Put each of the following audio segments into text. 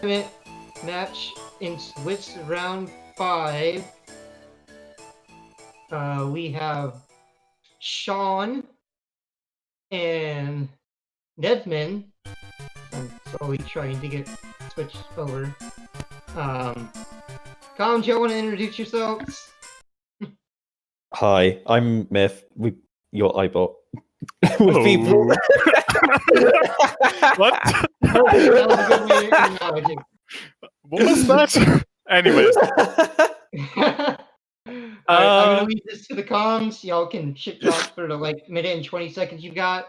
penultimate match in Swiss round 5. We have Shawn and NesmaN. I'm slowly trying to get switched over. Colin, do you want to introduce yourselves? Hi, I'm Myth. Your iBot. Hello. People. What? That was a good way of acknowledging. What was that? Anyways, Alright, I'm gonna leave this to the comms. Y'all can shit talk for the minute and 20 seconds you got.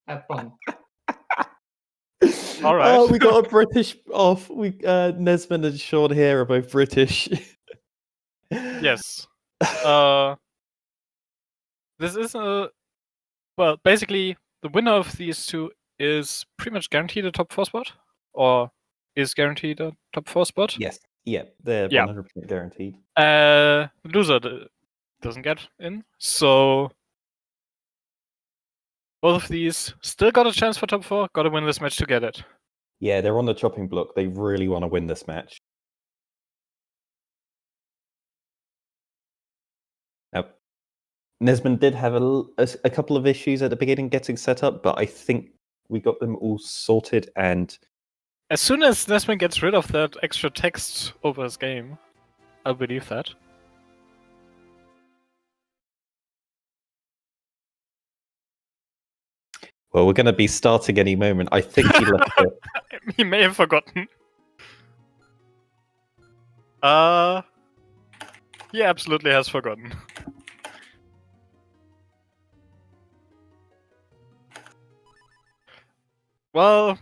Have fun. all right. Oh, we got a British off. NesmaN and Shawn here are both British. Yes. This is basically the winner of these two is pretty much guaranteed a top 4 spot, or is guaranteed a top 4 spot. Yes. Yeah, they're Yeah. 100% guaranteed. The loser doesn't get in, so both of these still got a chance for top 4. Got to win this match to get it. Yeah, they're on the chopping block. They really want to win this match. Now, NesmaN did have a couple of issues at the beginning getting set up, but I think we got them all sorted. And As soon as NesmaN gets rid of that extra text over his game, I'll believe that. well, we're going to be starting any moment. I think he left it. He may have forgotten. He absolutely has forgotten. Well,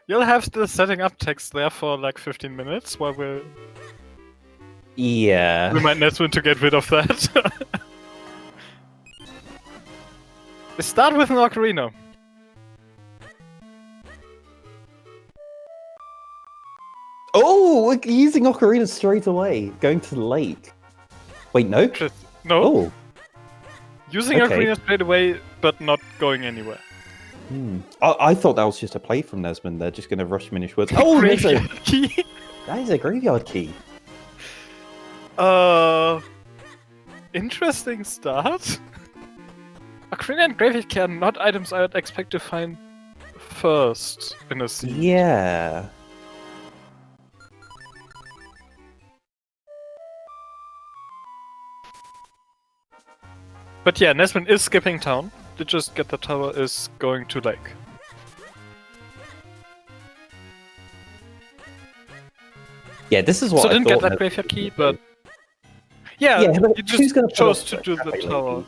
you'll have the setting up text there for like 15 minutes while we Yeah. might NesmaN to get rid of that. We start with an ocarina. Oh, we're using Ocarina straight away. Going to the lake. Wait, no? No, Oh. using okay. ocarina straight away, but not going anywhere. I thought that was just a play from NesmaN. They're just going to rush Minish Woods. Oh, there's a, Graveyard key. that is a graveyard key. Interesting start. Ocarina and Graveyard Key are not items I would expect to find first in a scene. Yeah. But yeah, NesmaN is skipping town. Did just get the tower, is going to lake. Yeah, this is what So I didn't get thought that NesmaN graveyard would key, do. but yeah, Yeah, but you who's just gonna put chose off to the do the Cafe tower. Lady?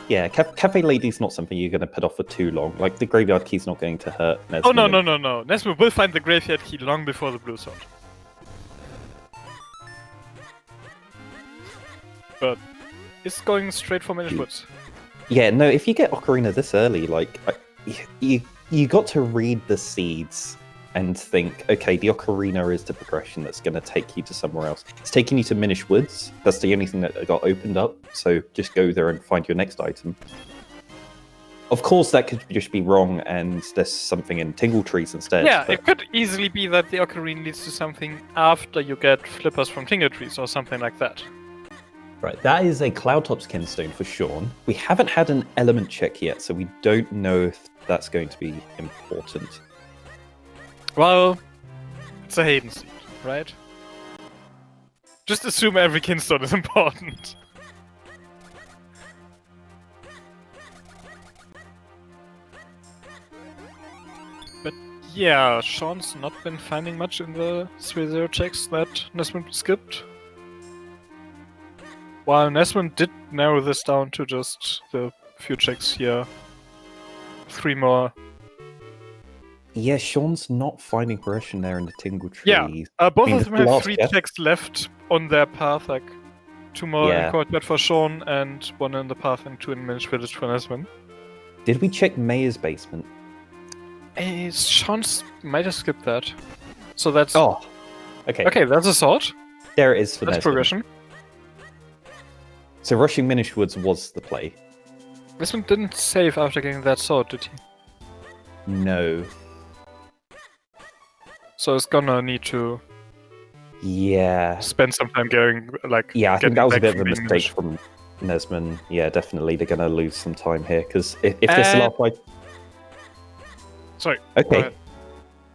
Yeah, Cafe Lady's not something you're going to put off for too long. Like, the graveyard key's not going to hurt NesmaN. Oh no. NesmaN will find the graveyard key long before the blue sword. But it's going straight for Minish Woods. Yeah, no, if you get Ocarina this early, like, you got to read the seeds and think, okay, the Ocarina is the progression that's going to take you to somewhere else. It's taking you to Minish Woods. That's the only thing that got opened up, so just go there and find your next item. Of course, that could just be wrong, and there's something in Tingle Trees instead. Yeah, but- it could easily be that the Ocarina leads to something after you get flippers from Tingle Trees or something like that. Right, that is a Cloudtop's Kinstone for Shawn. We haven't had an element check yet, so we don't know if that's going to be important. Well, it's a Hayden seed, right? Just assume every Kinstone is important. But yeah, Shawn's not been finding much in the 3-0 checks that NesmaN skipped. While NesmaN did narrow this down to just the few checks here. 3 more. Yeah, Shawn's not finding progression there in the Tingle Trees. Yeah, both I mean, of them the have last 3 death- checks left on their path, like 2 more Yeah. in Courtyard for Shawn and 1 in the path and 2 in Minish Village for NesmaN. Did we check Maya's basement? Shawn's might have skipped that. So that's... Oh, okay. Okay, that's a sword. There it is for That's NesmaN. progression. So rushing Minish Woods was the play. NesmaN didn't save after getting that sword, did he? No. So it's gonna need to Yeah. spend some time going, like... Yeah, I think getting that was a back bit of a from being mistake from NesmaN. Yeah, definitely. They're going to lose some time here, because if this is last fight... Sorry, go Okay.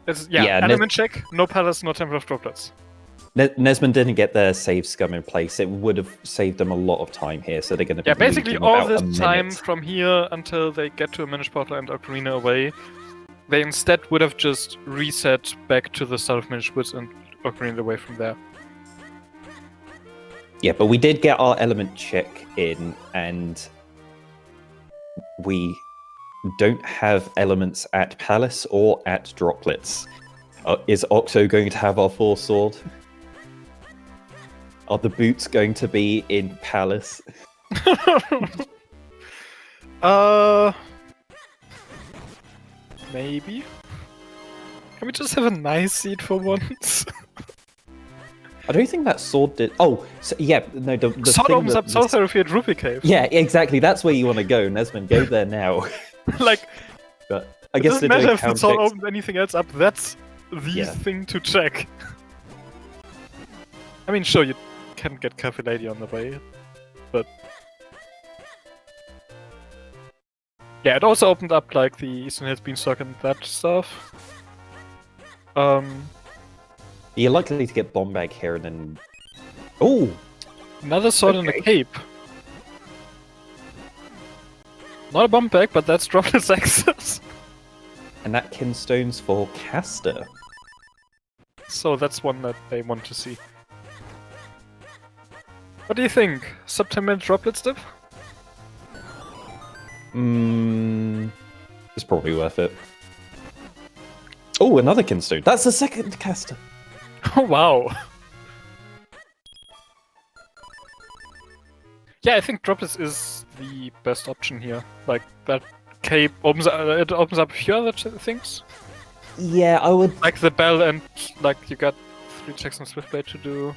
ahead. Element check, no palace, no temple of droplets. NesmaN didn't get their save scum in place. It would have saved them a lot of time here, so they're going to be basically losing all about this a time minute. from here until they get to a Minish Portal and Ocarina away, they instead would have just reset back to the start of Minish Woods and Ocarina away from there. Yeah, but we did get our element check in, and we don't have elements at Palace or at Droplets. Is Octo going to have our Force Sword? Are the boots going to be in Palace? Maybe. Can we just have a nice seat for once? I don't think that sword did. Oh, so, yeah, no. The sword thing opens that up South Field Rupee Cave. Yeah, exactly. That's where you want to go, NesmaN. Go there now. Like, but I it guess doesn't they're matter doing if the count sword checks. opens anything else up. That's the thing to check. I mean, sure, you can get Cafe Lady on the way, but yeah, it also opened up like the Eastern Hills Beanstalk and that stuff. You're likely to get Bombag here, and then Another sword and a cape. Not a bomb bag, but that's Droplets access. and that Kinstone's for Caster. So that's one that they want to see. What do you think? Sub-10 Droplets dip? It's probably worth it. Oh, another Kinstone. That's the second Caster. Oh wow. Yeah, I think Droplets is the best option here. Like that cape opens it opens up a few other things. Yeah, I would. Like the bell and like you got 3 checks on Swiftblade to do.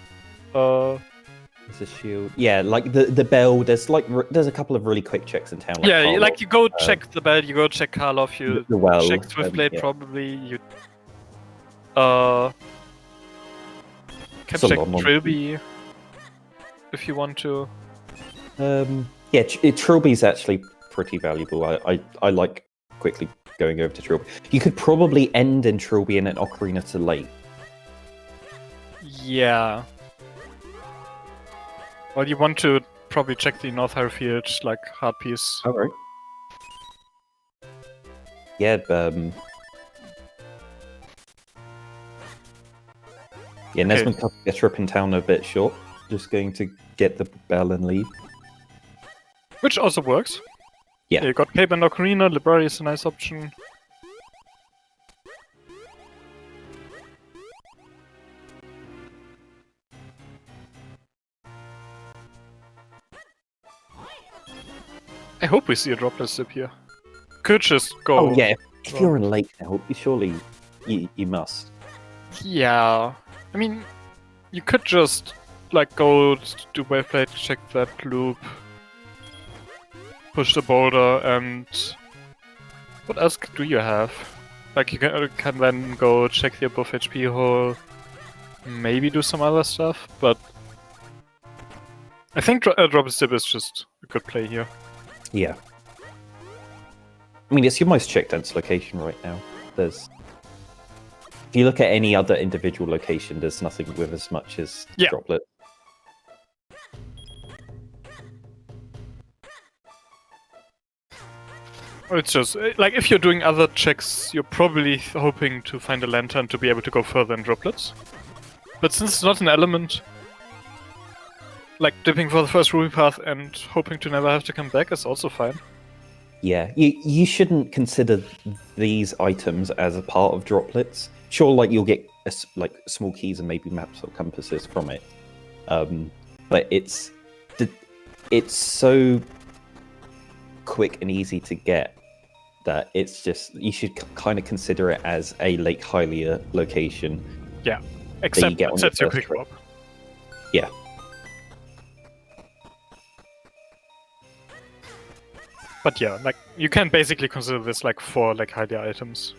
There's a shield. Yeah, like the bell. There's there's a couple of really quick checks in town. Like yeah, Karloff, like you go check the bell, you go check Karloff, you the well, check Swiftblade yeah. probably, you can check Trilby if you want to. Yeah, Trilby's actually pretty valuable. I like quickly going over to Trilby. You could probably end in Trilby and an Ocarina to late. Yeah. Well, you want to probably check the North Harrowfield, like, hard piece. Alright. Yeah, yeah, NesmaN cut a trip in town a bit short. Just going to get the bell and leave. Which also works. Yeah. You got Cape and Ocarina, Library is a nice option. I hope we see a Droplet Sip here. Could just go... Oh yeah, if you're in lake now, surely you must. Yeah. I mean, you could just, like, go do Waveplate, check that loop, push the boulder, and... What else do you have? Like, you can then go check the above HP hole, maybe do some other stuff, but... I think Drop Sip is just a good play here. Yeah. I mean, it's your most check dense location right now. There's... If you look at any other individual location, there's nothing with as much as Droplet. It's just, like, if you're doing other checks, you're probably hoping to find a lantern to be able to go further in Droplets. But since it's not an element, like, dipping for the first Ruby Path and hoping to never have to come back is also fine. Yeah, you shouldn't consider these items as a part of Droplets. Sure, like, you'll get, like, small keys and maybe maps or compasses from it. But it's so quick and easy to get that it's just, you should kind of consider it as a Lake Hylia location. Yeah, except it sets your pick up. Yeah. But yeah, like, you can basically consider this like 4 like Hylia items.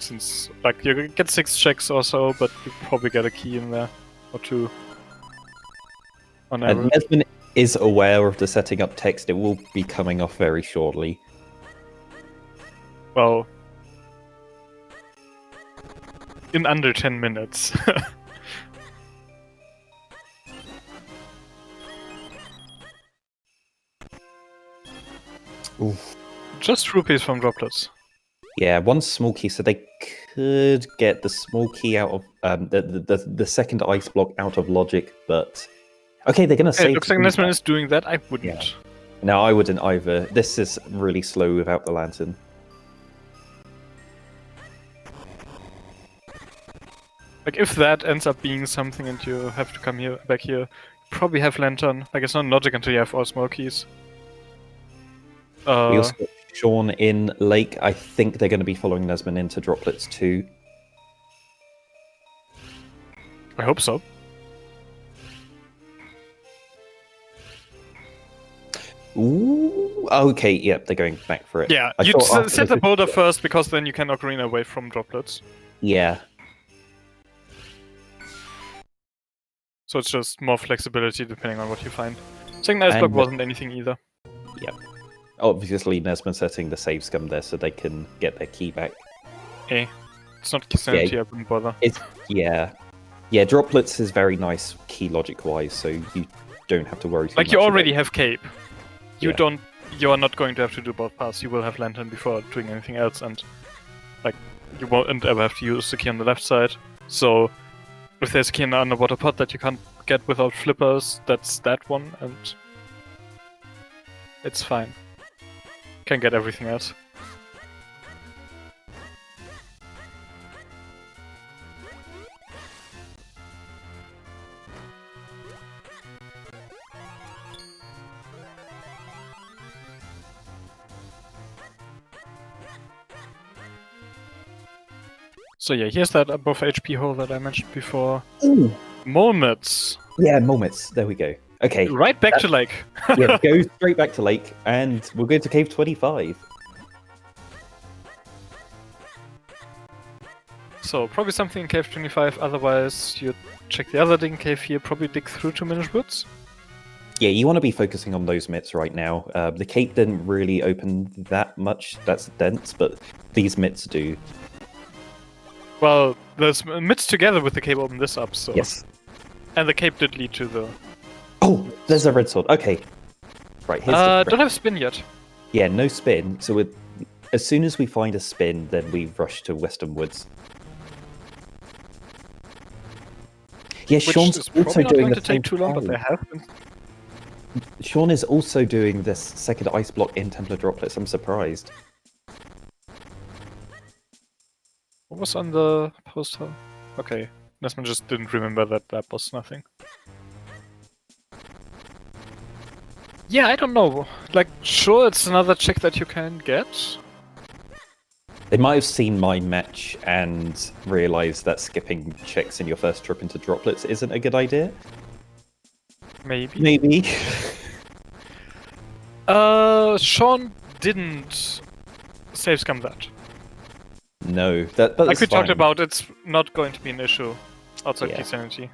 since like you get 6 checks or so, but you probably get a key in there or 2 on And average. NesmaN is aware of the setting up text. It will be coming off very shortly. Well, in under 10 minutes. Oof. Just rupees from droplets. Yeah, 1 small key, so they could get the small key out of the second ice block out of logic, but okay, they're gonna Hey, save. it looks like NesmaN is doing that. I wouldn't. Yeah. No, I wouldn't either. This is really slow without the lantern. Like if that ends up being something and you have to come back here, you probably have lantern. Like it's not logic until you have all small keys. We also got Shawn in Lake. I think they're going to be following NesmaN into droplets too. I hope so. Ooh, okay, yep, they're going back for it. Yeah, I you thought after set the they- boulder first because then you can ocarina away from droplets. Yeah, So it's just more flexibility depending on what you find. Second ice block And- wasn't anything either. obviously NesmaN setting the save scum there so they can get their key back. It's not sanity, I wouldn't bother. Yeah, droplets is very nice key logic wise, so you don't have to worry too much. Like you about already it. have cape. You Yeah. You are not going to have to do both paths. You will have lantern before doing anything else, and like you won't ever have to use the key on the left side. So if there's a key in the underwater pot that you can't get without flippers, that's that one, and it's fine. Can get everything else. So yeah, here's that above HP hole that I mentioned before. Ooh, Moments! yeah, moments. There we go. Okay, Right back to Lake. yeah, go straight back to Lake, and we'll go to Cave 25. So probably something in Cave 25, otherwise you check the other dig cave here, probably dig through to Minish Woods. Yeah, you want to be focusing on those mitts right now. The cape didn't really open that much. That's dense, but these mitts do. Well, there's mitts together with the cape open this up, so... Yes. And the cape did lead to the... Oh, there's a red sword. Okay. Right, here's the... don't have spin yet. Yeah, no spin. So as soon as we find a spin, then we rush to Western Woods. Yeah, Which Shawn's is also probably not doing going the to take same too long, but thing. they have been. Shawn is also doing this second ice block in Templar Droplets. I'm surprised. What was on the poster? Okay, NesmaN just didn't remember that that was nothing. Yeah, I don't know. Like, sure, it's another check that you can get. They might have seen my match and realized that skipping checks in your first trip into Droplets isn't a good idea. Maybe. Maybe. Shawn didn't save scum that. No, that's Like we talked fine. about, it's not going to be an issue outside Yeah. key sanity.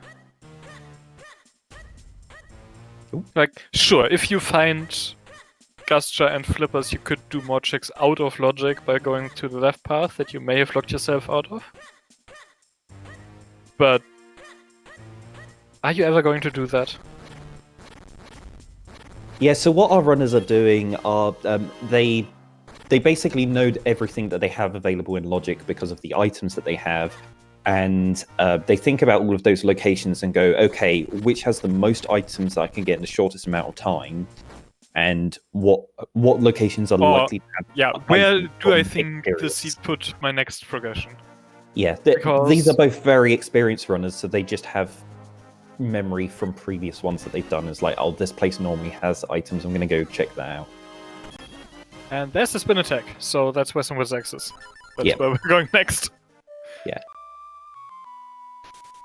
Ooh. Like, sure, if you find Gastra and Flippers, you could do more checks out of logic by going to the left path that you may have locked yourself out of. But are you ever going to do that? Yeah, so what our runners are doing are they basically know everything that they have available in Logic because of the items that they have, and they think about all of those locations and go, okay, which has the most items that I can get in the shortest amount of time, and what locations are likely to have Yeah, where items do I from think the periods. seed put my next progression? Yeah, Because- these are both very experienced runners, so they just have memory from previous ones that they've done. It's like, oh, this place normally has items, I'm going to go check that out. And there's the spin attack, so that's Western Woods Axis. That's Yeah. where we're going next.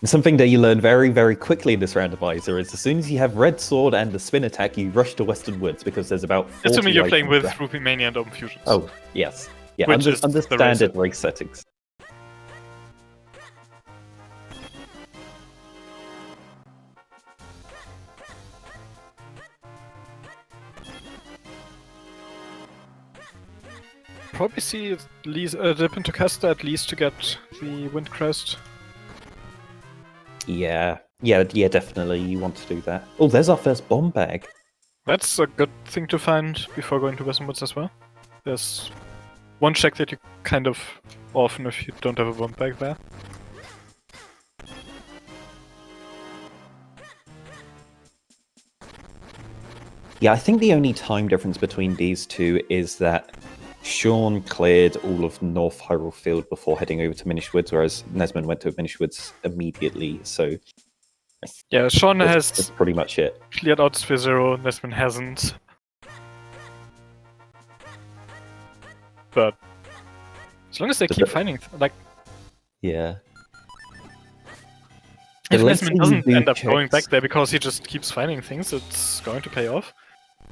And something that you learn very, very quickly in this randomizer is as soon as you have red sword and the spin attack, you rush to Western Woods because there's about 40 Assuming you're playing items with left. Rupee Mania and Open Fusions. Oh, yes. Yeah, Which under is the standard race race settings. probably see at least dip into Caster at least to get the Wind Crest. Yeah, definitely. You want to do that. Oh, there's our first bomb bag. That's a good thing to find before going to Western Woods as well. There's one check that you kind of often if you don't have a bomb bag there. Yeah, I think the only time difference between these two is that Shawn cleared all of North Hyrule Field before heading over to Minish Woods, whereas NesmaN went to Minish Woods immediately, so... Yeah, Shawn that's has pretty much it. cleared out Sphere Zero, NesmaN hasn't. But as long as they keep finding, like... Yeah. If Let's NesmaN see doesn't the end up going checks. back there because he just keeps finding things, it's going to pay off.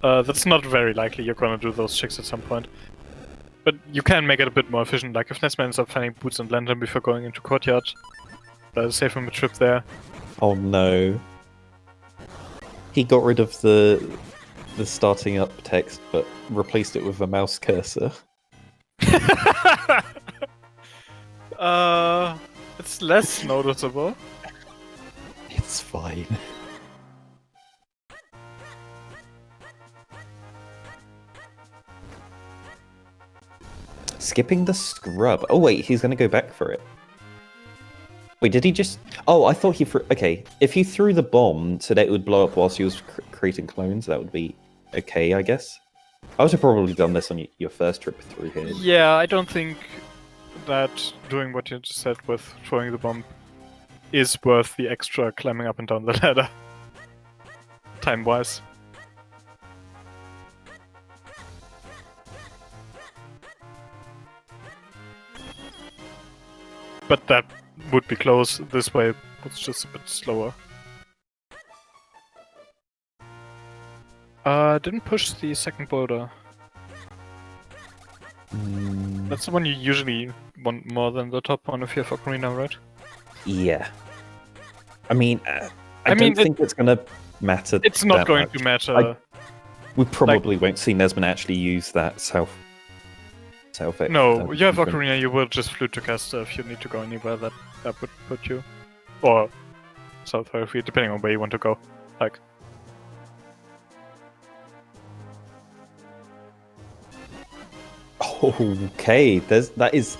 That's not very likely you're gonna do those checks at some point. But you can make it a bit more efficient, like if NesmaN ends up finding Boots and Lantern before going into Courtyard, that'll save him a trip there. Oh no. He got rid of the starting up text, but replaced it with a mouse cursor. It's less noticeable. It's fine. Skipping the scrub. Oh wait, he's gonna go back for it. Wait, did he just... Oh, I thought he threw... Okay, if he threw the bomb so that it would blow up whilst he was creating clones, that would be okay, I guess. I would have probably done this on your first trip through here. Yeah, I don't think that doing what you just said with throwing the bomb is worth the extra climbing up and down the ladder. Time-wise. But that would be close. This way it's just a bit slower. Didn't push the second boulder. That's the one you usually want more than the top one if you have Ocarina, right? Yeah. I mean, I don't think it's going to matter. It's not that going much. to matter. We probably won't see NesmaN actually use that self. No, you have Ocarina, you will just flute to Caster if you need to go anywhere that would put you. Or South Hyrule, depending on where you want to go. Like. Okay, that is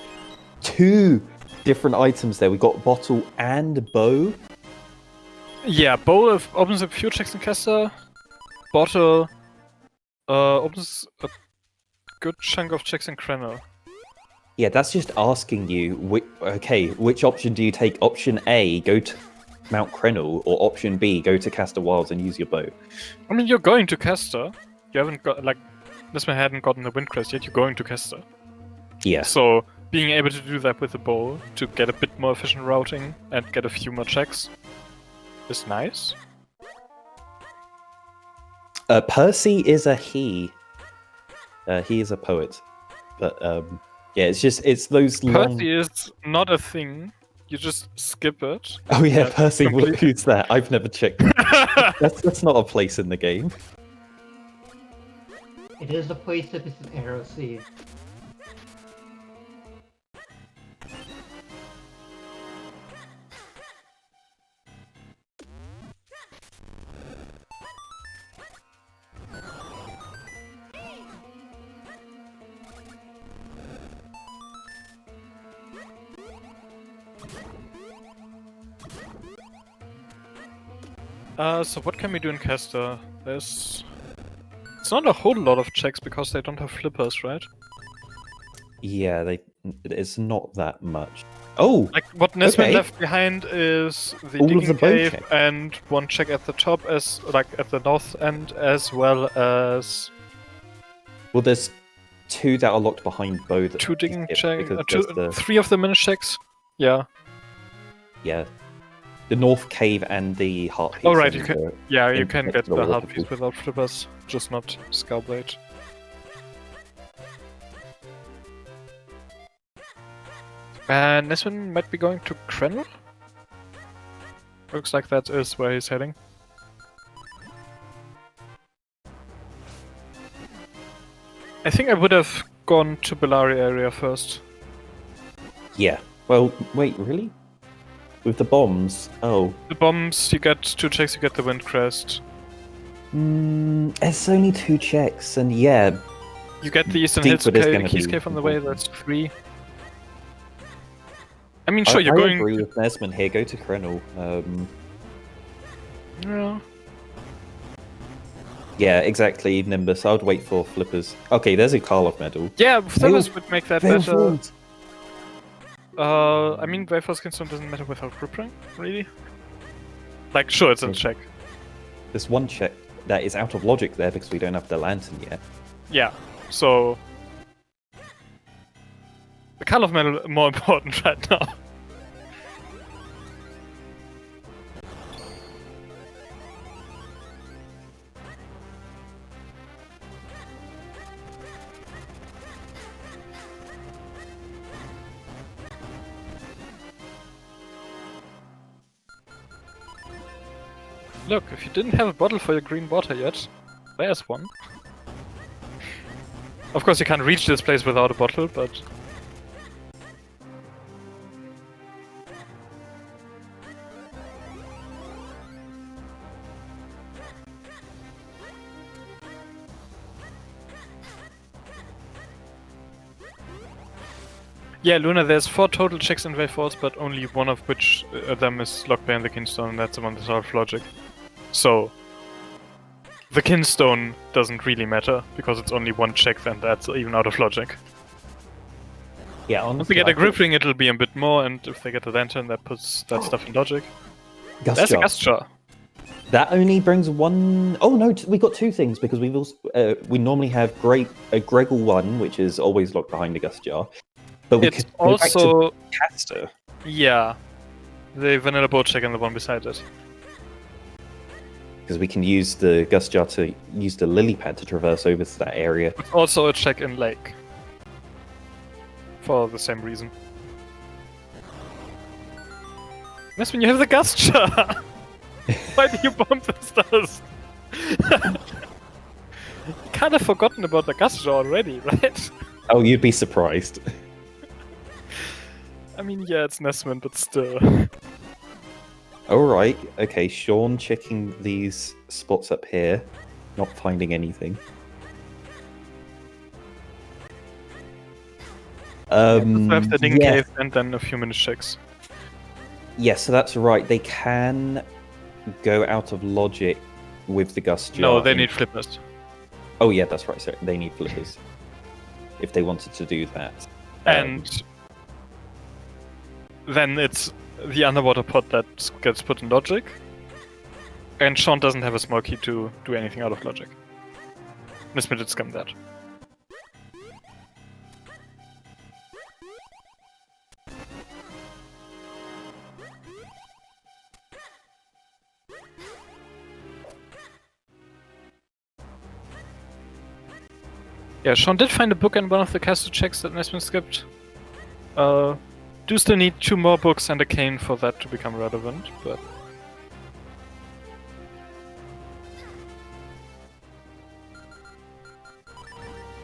2 different items there. We got bottle and bow. Yeah, bow opens up a few checks in Caster. Bottle opens a good chunk of checks in Krenel. Yeah, that's just asking you, which option do you take? Option A, go to Mount Krenel, or option B, go to Caster Wilds and use your bow? I mean, you're going to Caster. You haven't got, like, NesmaN hadn't gotten the Wind Crest yet, you're going to Caster. Yeah. So, being able to do that with the bow, to get a bit more efficient routing and get a few more checks, is nice. Percy is a he. He is a poet. But, yeah, it's those long... Percy is not a thing. You just skip it. Oh yeah, Percy, completely. who's that? I've never checked. That's not a place in the game. It is a place if it's an arrow seed. So what can we do in Caster? It's not a whole lot of checks because they don't have flippers, right? Yeah, it's not that much. Oh! Like, what NesmaN okay. left behind is the All of digging the bow cave checks. and one check at the top, like at the north end, as well as Well, there's 2 that are locked behind bow. 2 digging checks. checks, 3 of the minish checks. Yeah. Yeah. The North Cave and the Heart Piece. Oh right, you and can. the- Yeah, you in- can next get to the the water hard piece pool. without flippers, just not Skullblade. And NesmaN might be going to Krenel? Looks like that is where he's heading. I think I would have gone to Bellari area first. Yeah. Well, wait, really? With the bombs? Oh. The bombs, you get 2 checks, you get the Wind Crest. It's only 2 checks, and yeah. You get the Eastern Deep Hills wood is gonna Keys be Cave on the way, important. that's 3. I mean, sure, you're I going... agree with NesmaN here, go to Krenel. Yeah. Yeah, exactly, Nimbus. I would wait for flippers. Okay, there's a Karlov medal. Yeah, flippers would make that better. Failed. I mean, Waveforce Kinstone doesn't matter without Grip Ring, really. Like, sure, it's a check. There's one check that is out of logic there because we don't have the lantern yet. Yeah, so... The Karlov medal more important right now. Look, if you didn't have a bottle for your green water yet, there's one. Of course, you can't reach this place without a bottle, but... Yeah, Luna, there's 4 total checks in Wave Force, but only one of which them is locked behind the Kinstone, and that's the one that's out of logic. So, the Kinstone doesn't really matter, because it's only 1 check, and that's even out of logic. Yeah, honestly, If they get a Grip Ring, it'll be a bit more, and if they get a Lantern, that puts that stuff in logic. Gust There's a Jar. Gust Jar. That only brings 1... Oh no, we got 2 things, because we've also... we normally have a Gregor 1, which is always locked behind the Gust Jar. But we It's could go back also... to Caster. Yeah. The Vanilla Boat check and the one beside it. Because we can use the Gust Jar to use the Lily Pad to traverse over to that area. It's also a check in Lake. For the same reason. NesmaN, you have the Gust Jar! Why do you bomb this dust? You kind of forgotten about the Gust Jar already, right? Oh, you'd be surprised. I mean, yeah, it's NesmaN, but still. Alright, okay, Shawn checking these spots up here, not finding anything. Have the Ding yeah. Cave and then a few minute checks. Yeah, so that's right, they can go out of logic with the Gust Jar. No, they need flippers. Oh yeah, that's right, sorry, they need flippers. If they wanted to do that. And then it's the underwater pod that gets put in logic. And Shawn doesn't have a small key to do anything out of logic. NesmaN did scam that. Yeah, Shawn did find a book in one of the caster checks that NesmaN skipped. Do still need 2 more books and a cane for that to become relevant, but...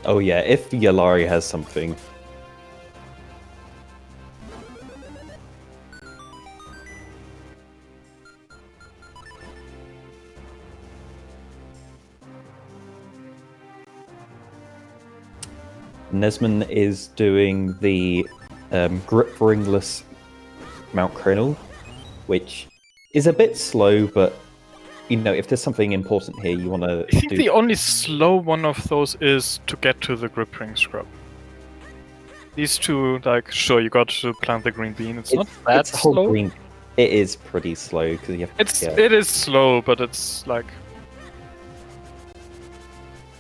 Oh yeah, if Yalari has something. NesmaN is doing the grip ringless Mount Krenel, which is a bit slow, but you know, if there's something important here you want to I think the only slow one of those is to get to the grip ring scrub. These 2, like, sure, you got to plant the green bean. It's not that it's the whole slow. green. It is pretty slow because you have. It is slow, but it's like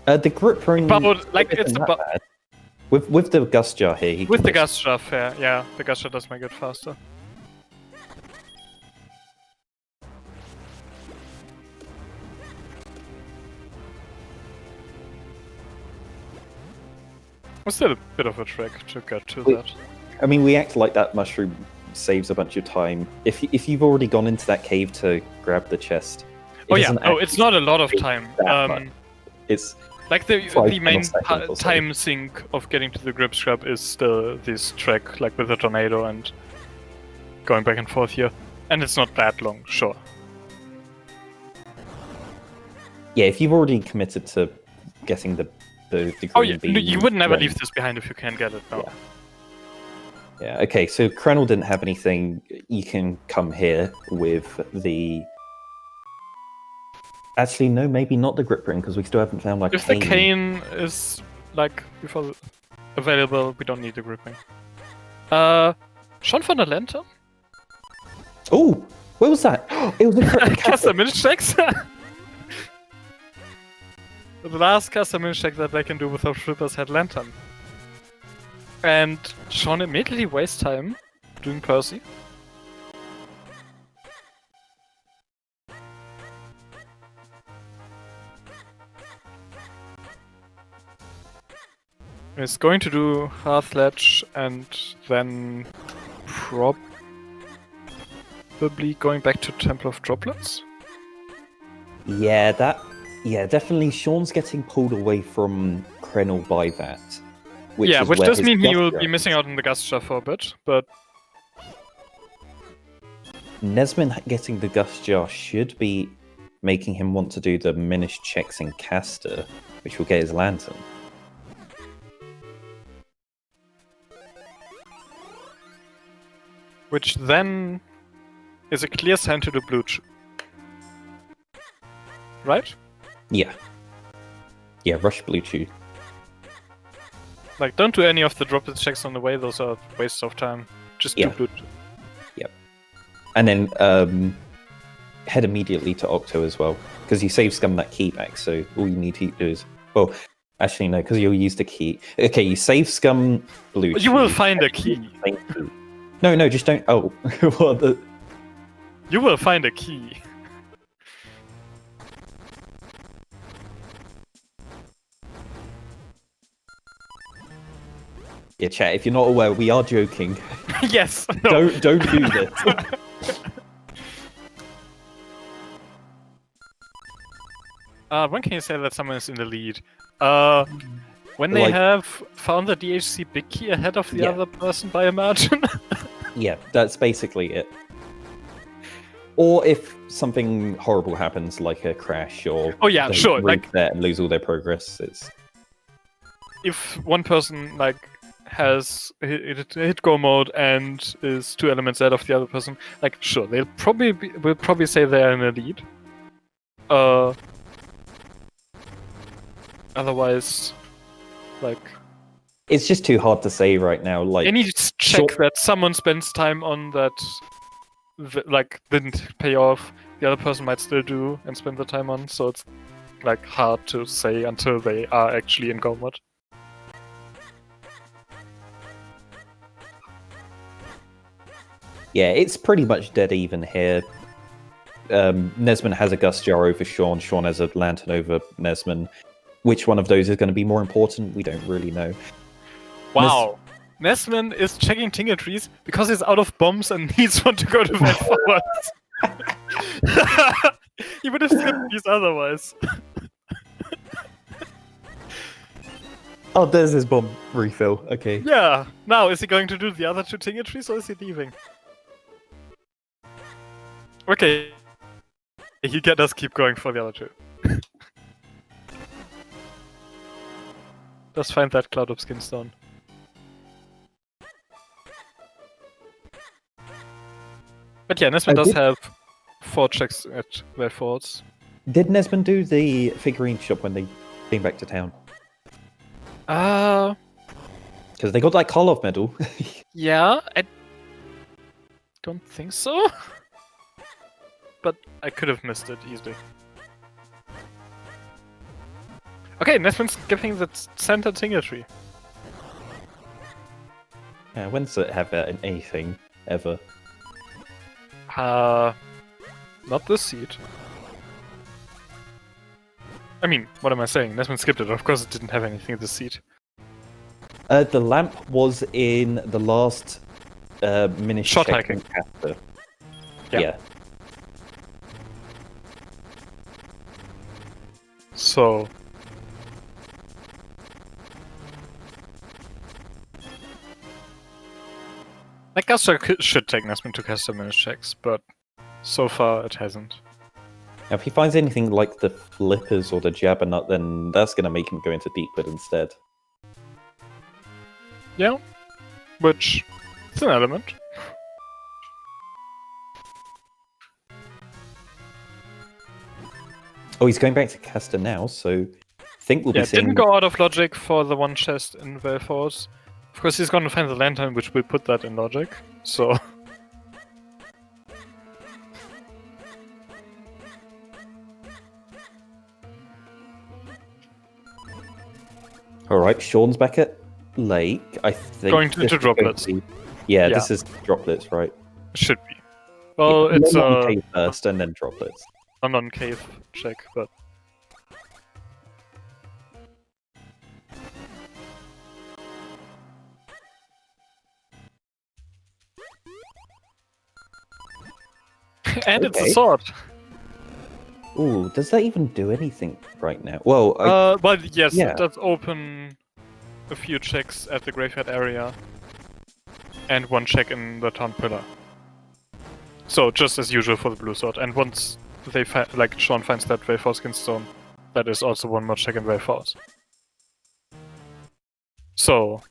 The grip ring. about like it's isn't that about bad. With the Gust Jar here. He with can the just- Gust Jar, fair. Yeah, the Gust Jar does make it faster. It's still a bit of a trick to get to that. I mean, we act like that mushroom saves a bunch of time. If you've already gone into that cave to grab the chest. Oh yeah, no, it's not a lot of time. that much. It's Like the final main seconds or so. time sink of getting to the grip scrub is still this track, like with the tornado and going back and forth here. And it's not that long, sure. Yeah, if you've already committed to getting the green Oh, yeah, bean, you would never then- leave this behind if you can't get it now. Yeah, okay, so Krenel didn't have anything. You can come here with the... Actually, no, maybe not the grip ring, because we still haven't found, like, If the cane is, like, before available, we don't need the gripping. Sean found a lantern? Oh! Where was that? It was a Custom image checks? The last custom image check that I can do without Trippers had lantern. And Sean immediately wastes time doing Percy. He's going to do Hearth Ledge and then probably going back to Temple of Droplets? Yeah, definitely Sean's getting pulled away from Krenel by that. Which does his mean he will gust be jar missing is. out on the Gust Jar for a bit, but NesmaN getting the Gust Jar should be making him want to do the Minish checks in Caster, which will get his Lantern. which then is a clear sign to the blue chew. Right? Yeah. Yeah, Rush Blue Chew. Like, don't do any of the droplet checks on the way, those are wastes of time. Just do Yeah. blue chew. And then head immediately to Octo as well, because you save Scum that key back, so all you need to do is... Well, actually no, because you'll use the key. Okay, you save Scum Blue You will Chew. find a key. No, just don't... Oh, what the... You will find a key. Yeah, chat, if you're not aware, we are joking. Yes. No. Don't do this. When can you say that someone is in the lead? When they Like- have found the DHC big key ahead of the Yeah. other person by a margin. Yeah, that's basically it. Or if something horrible happens, like a crash, or Oh, yeah, they sure, like- reset and lose all their progress, it's... If one person like has hit go mode and is 2 elements ahead of the other person, like sure, will probably say they're in the lead. Otherwise, like It's just too hard to say right now. Like, any check sure- that someone spends time on that like didn't pay off, the other person might still do and spend the time on. So it's like hard to say until they are actually in go mode. yeah, it's pretty much dead even here. NesmaN has a Gust Jar over Sean. Sean has a Lantern over NesmaN. Which one of those is going to be more important? We don't really know. Wow. NesmaN is checking Tingle Trees because he's out of bombs and needs one to go to bed forward. He would have skipped these otherwise. Oh, there's his bomb refill. Okay. Yeah. Now, is he going to do the other 2 Tingle Trees or is he leaving? Okay. He does keep going for the other 2. Does find that Cloud of Skinstone. But yeah, NesmaN does have 4 checks at their forts. Did NesmaN do the figurine shop when they came back to town? Because they got that Karlov medal. Yeah, I don't think so. But I could have missed it easily. Okay, NesmaN's skipping the center Tingle Tree. Yeah, when does it have that in anything ever? Not this seed. I mean, what am I saying? NesmaN skipped it. Of course, it didn't have anything in the seed. The lamp was in the last Minish Shot check hacking. Caster. Yeah. Yeah. So, Like, Gaster should take NesmaN to cast damage checks, but so far it hasn't. Now, if he finds anything like the flippers or the Jabbernutt, then that's going to make him go into Deepwood instead. Yeah, which is an element. Oh, he's going back to Caster now, so I think we'll be seeing... didn't go out of logic for the one chest in Velforce. Of course, he's going to find the lantern, which will put that in logic, so... Alright, Sean's back at Lake, I think. Going to droplets. Yeah, this is droplets, right? Should be. Well, it's a... cave first, and then droplets. A non-cave check, but... And it's a sword! Ooh, does that even do anything right now? Well, yes, yeah. It does open a few checks at the graveyard area. And one check in the town pillar. So, just as usual for the blue sword. And once they Sean finds that Velforce Skinstone, that is also one more check in Velforce. So...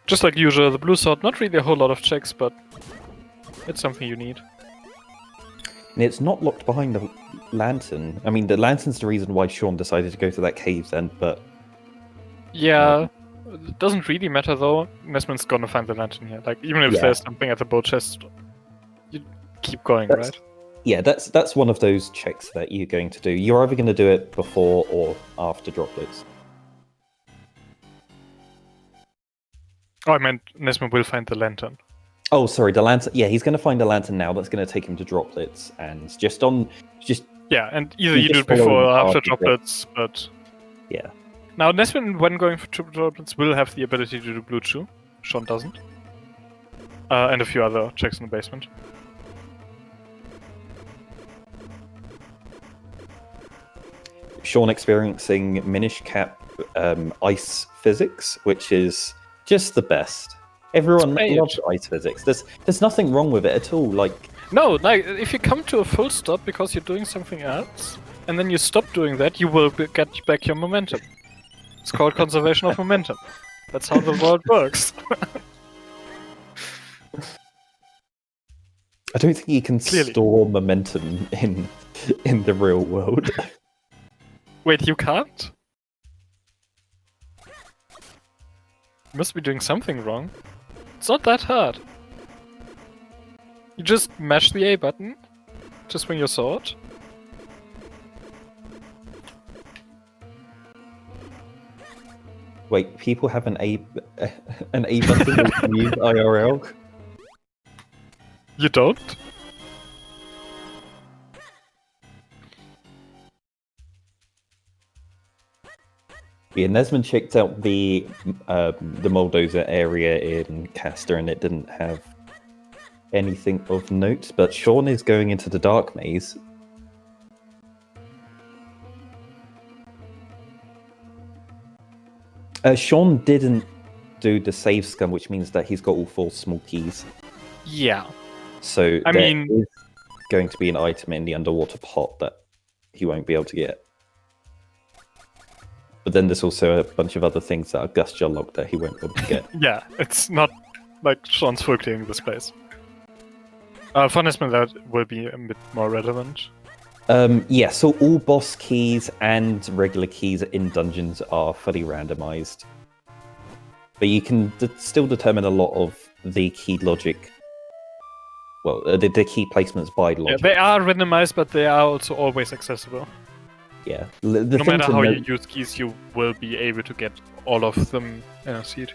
just like usual, the blue sword, not really a whole lot of checks, but it's something you need. And it's not locked behind the lantern. I mean, the lantern's the reason why Sean decided to go to that cave then, but... Yeah, it doesn't really matter though. NesmaN's gonna find the lantern here. Like, even if there's something at the boat chest, you keep going, right? Yeah, that's one of those checks that you're going to do. You're either going to do it before or after droplets. Oh, I meant NesmaN will find the lantern. Oh, sorry, the lantern. Yeah, he's going to find a lantern now. That's going to take him to droplets, and just yeah, and either you do it before or after droplets, but yeah. Now NesmaN, when going for droplets, will have the ability to do blue chew. Sean doesn't, and a few other checks in the basement. Sean experiencing Minish Cap ice physics, which is just the best. Everyone loves ice physics. There's nothing wrong with it at all. Like, no, like if you come to a full stop because you're doing something else, and then you stop doing that, you will get back your momentum. It's called conservation of momentum. That's how the world works. I don't think you can store momentum in the real world. Wait, you can't? You must be doing something wrong. It's not that hard. You just mash the A button to swing your sword. Wait, people have an A button that can use IRL? You don't? Yeah, NesmaN checked out the Moldoza area in Caster, and it didn't have anything of note. But Sean is going into the Dark Maze. Sean didn't do the save scum, which means that he's got all 4 small keys. Yeah. So there is going to be an item in the underwater pot that he won't be able to get. But then there's also a bunch of other things that are Gustia locked that he won't be able to get. Yeah, it's not like Sean's full clearing this place. For NesmaN, that will be a bit more relevant. Yeah, so all boss keys and regular keys in dungeons are fully randomized. But you can still determine a lot of the key logic. Well, the key placements by logic. Yeah, they are randomized, but they are also always accessible. Yeah. No matter how you use keys, you will be able to get all of them in a seed.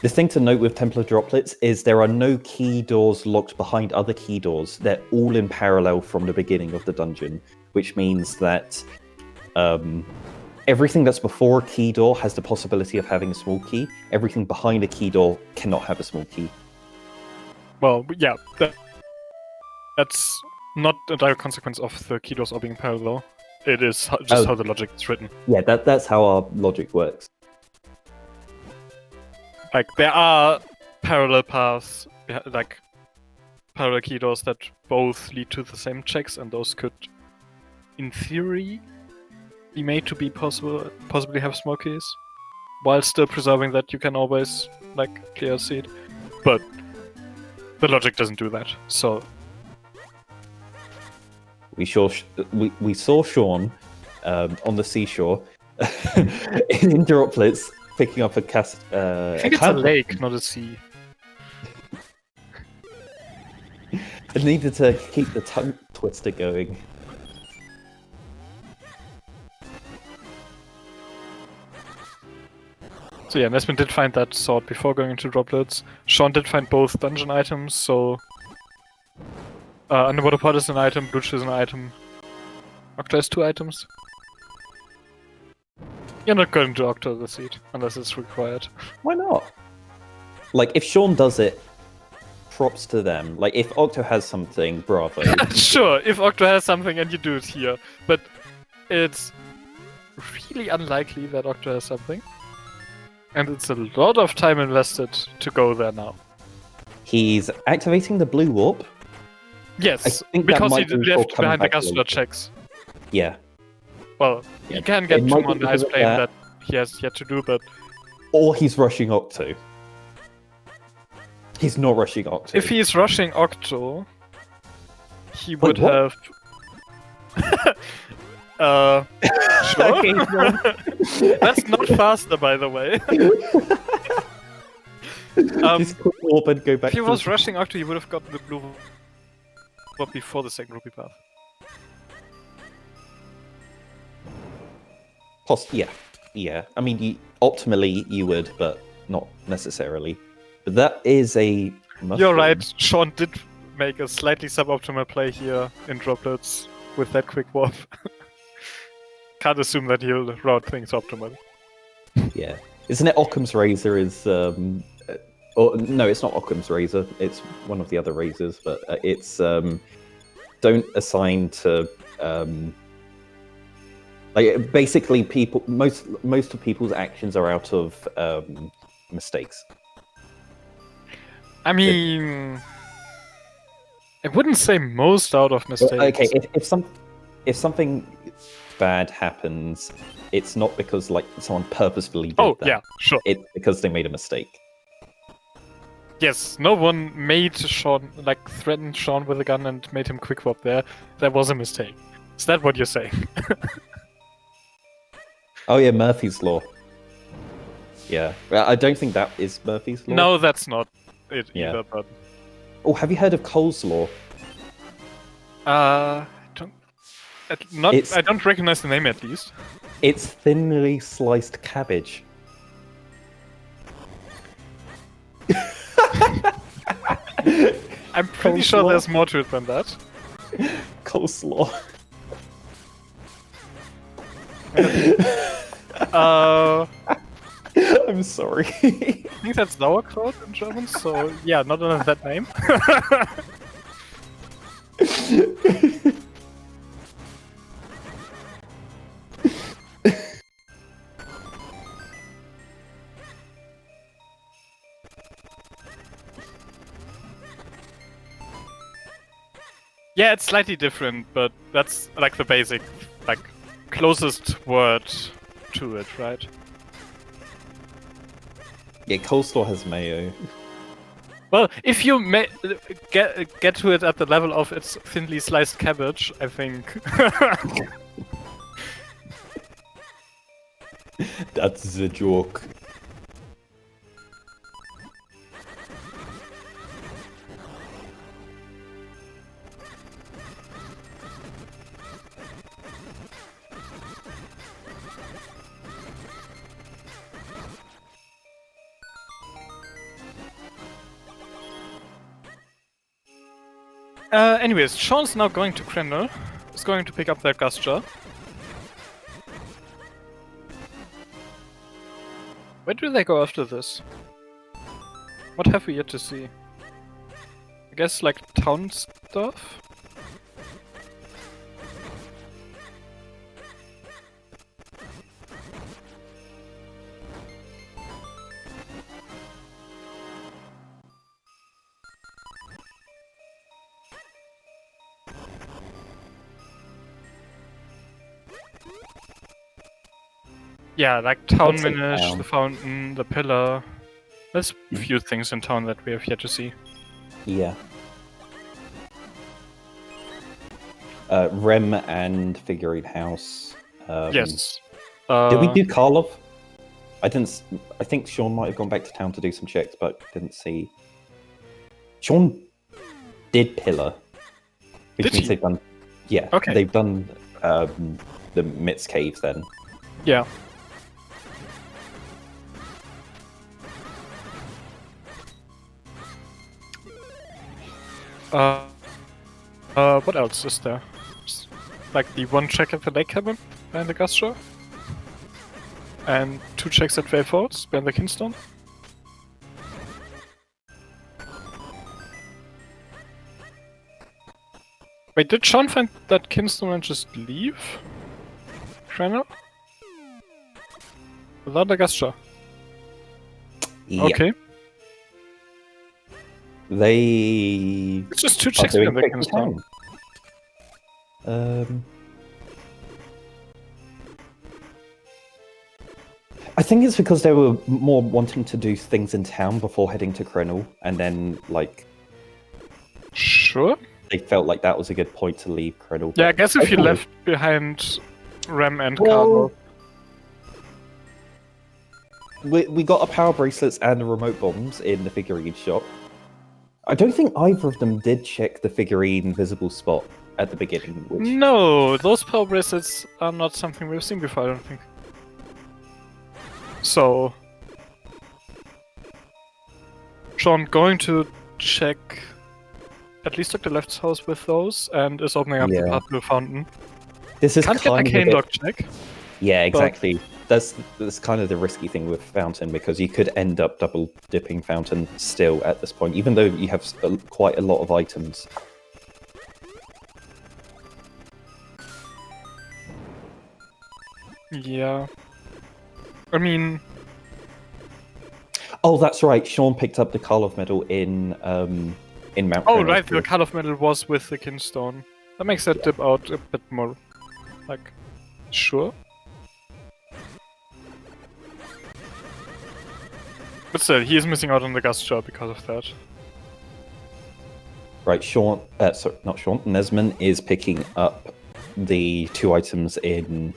The thing to note with Templar droplets is there are no key doors locked behind other key doors. They're all in parallel from the beginning of the dungeon, which means that everything that's before a key door has the possibility of having a small key. Everything behind a key door cannot have a small key. Well, yeah, that's not a direct consequence of the key doors all being parallel. It is just how the logic is written. Yeah, that's how our logic works. Like, there are parallel paths, like parallel key doors that both lead to the same checks, and those could, in theory, be made to be possibly have small keys, while still preserving that you can always, like, clear a seed. But the logic doesn't do that, so... We saw Shawn on the seashore in droplets picking up a cast. I think it's a lake, not a sea. I needed to keep the tongue twister going. So yeah, NesmaN did find that sword before going into droplets. Shawn did find both dungeon items, so... Underwater Pod is an item, Blue is an item. Octa has 2 items. You're not going to Octa the seed, unless it's required. Why not? Like, if Shawn does it, props to them. Like, if Octo has something, bravo. Sure, if Octo has something and you do it here. But it's really unlikely that Octo has something. And it's a lot of time invested to go there now. He's activating the blue warp. Yes, think because that he might be left before coming behind the back Gastler later. checks. Yeah. Well, Yeah. you can get It might him be on the because ice of plane that. that he has yet to do, but Or he's rushing Octo. He's not rushing Octo. if he's rushing Octo, he would what? have... Sure. Okay, That's not faster, by the way. He's quick warp and go back If he to was the- rushing Octo, he would have gotten the blue warp before the second rupee path. Yeah. I mean, optimally you would, but not necessarily. But that is a. Mushroom. You're right, Shawn did make a slightly suboptimal play here in droplets with that quick warp. Can't assume that he'll route things optimally. Yeah, isn't it Occam's razor? Is or no, it's not Occam's razor. It's one of the other razors, but it's don't assign to like basically people. Most of people's actions are out of mistakes. I mean, I wouldn't say most out of mistakes. Okay, if something bad happens, it's not because like someone purposefully did that. Yeah, sure. It's because they made a mistake. Yes, no one made Shawn, like, threatened Shawn with a gun and made him quick warp there. That was a mistake. Is that what you're saying? Oh yeah, Murphy's Law. Yeah, well, I don't think that is Murphy's Law. No, that's not it Yeah. either, but... Oh, have you heard of Cole's Law? I It's- don't recognize the name at least. It's thinly sliced cabbage. I'm pretty Cole's sure Law. there's more to it than that. Cole's Law. I'm sorry. I think that's sauerkraut in German, so yeah, not under that name. Yeah, it's slightly different, but that's like the basic, like, closest word to it, right? Yeah, coleslaw has mayo. Well, if you get to it at the level of its thinly sliced cabbage, I think. That's the joke. Anyways, Shawn's now going to Krendel. He's going to pick up that gas jar. Where do they go after this? What have we yet to see? I guess like town stuff? Yeah, like town I'd say minish, town. the fountain, the pillar. There's a Mhm. few things in town that we have yet to see. Yeah. Rem and Figurine House. Yes. Did we do Karlov? I didn't. I think Sean might have gone back to town to do some checks, but didn't see. Sean did Pillar, which Did means he? they've done. Yeah. Okay. They've done the Mitz cave then. Yeah. What else is there? Like the one check at the lake cabin behind the gastro? And 2 checks at Vale Falls behind the Kinstone? Wait, did Sean find that Kinstone and just leave? Trainer? Without the gastro? Yeah. Okay. They It's just 2 are checks doing behind the checks in Kinstone. town. I think it's because they were more wanting to do things in town before heading to Krenel, and then like Sure. they felt like that was a good point to leave Krenel. Yeah, I guess if you Okay. left behind Rem and Well, Carlo. we got a power bracelets and a remote bombs in the figurine shop. I don't think either of them did check the figurine visible spot at the beginning. Which No, those power bracelets are not something we've seen before, I don't think. So... Sean going to check at least Dr. Left's house with those, and is opening up the Yeah. path to the fountain. this is Can't get kind a of a cane bit- dog check. Yeah, exactly. That's kind of the risky thing with Fountain, because you could end up double dipping Fountain still at this point, even though you have quite a lot of items. Yeah. I mean... Oh, that's right. Sean picked up the Karlov medal in Mount. Oh, Krenel. right, the Call of Metal was with the Kinstone. That makes that dip out a bit more... like... sure? But still, he is missing out on the Gust job because of that. Right, Sean. Sorry, not Sean. NesmaN is picking up the 2 items in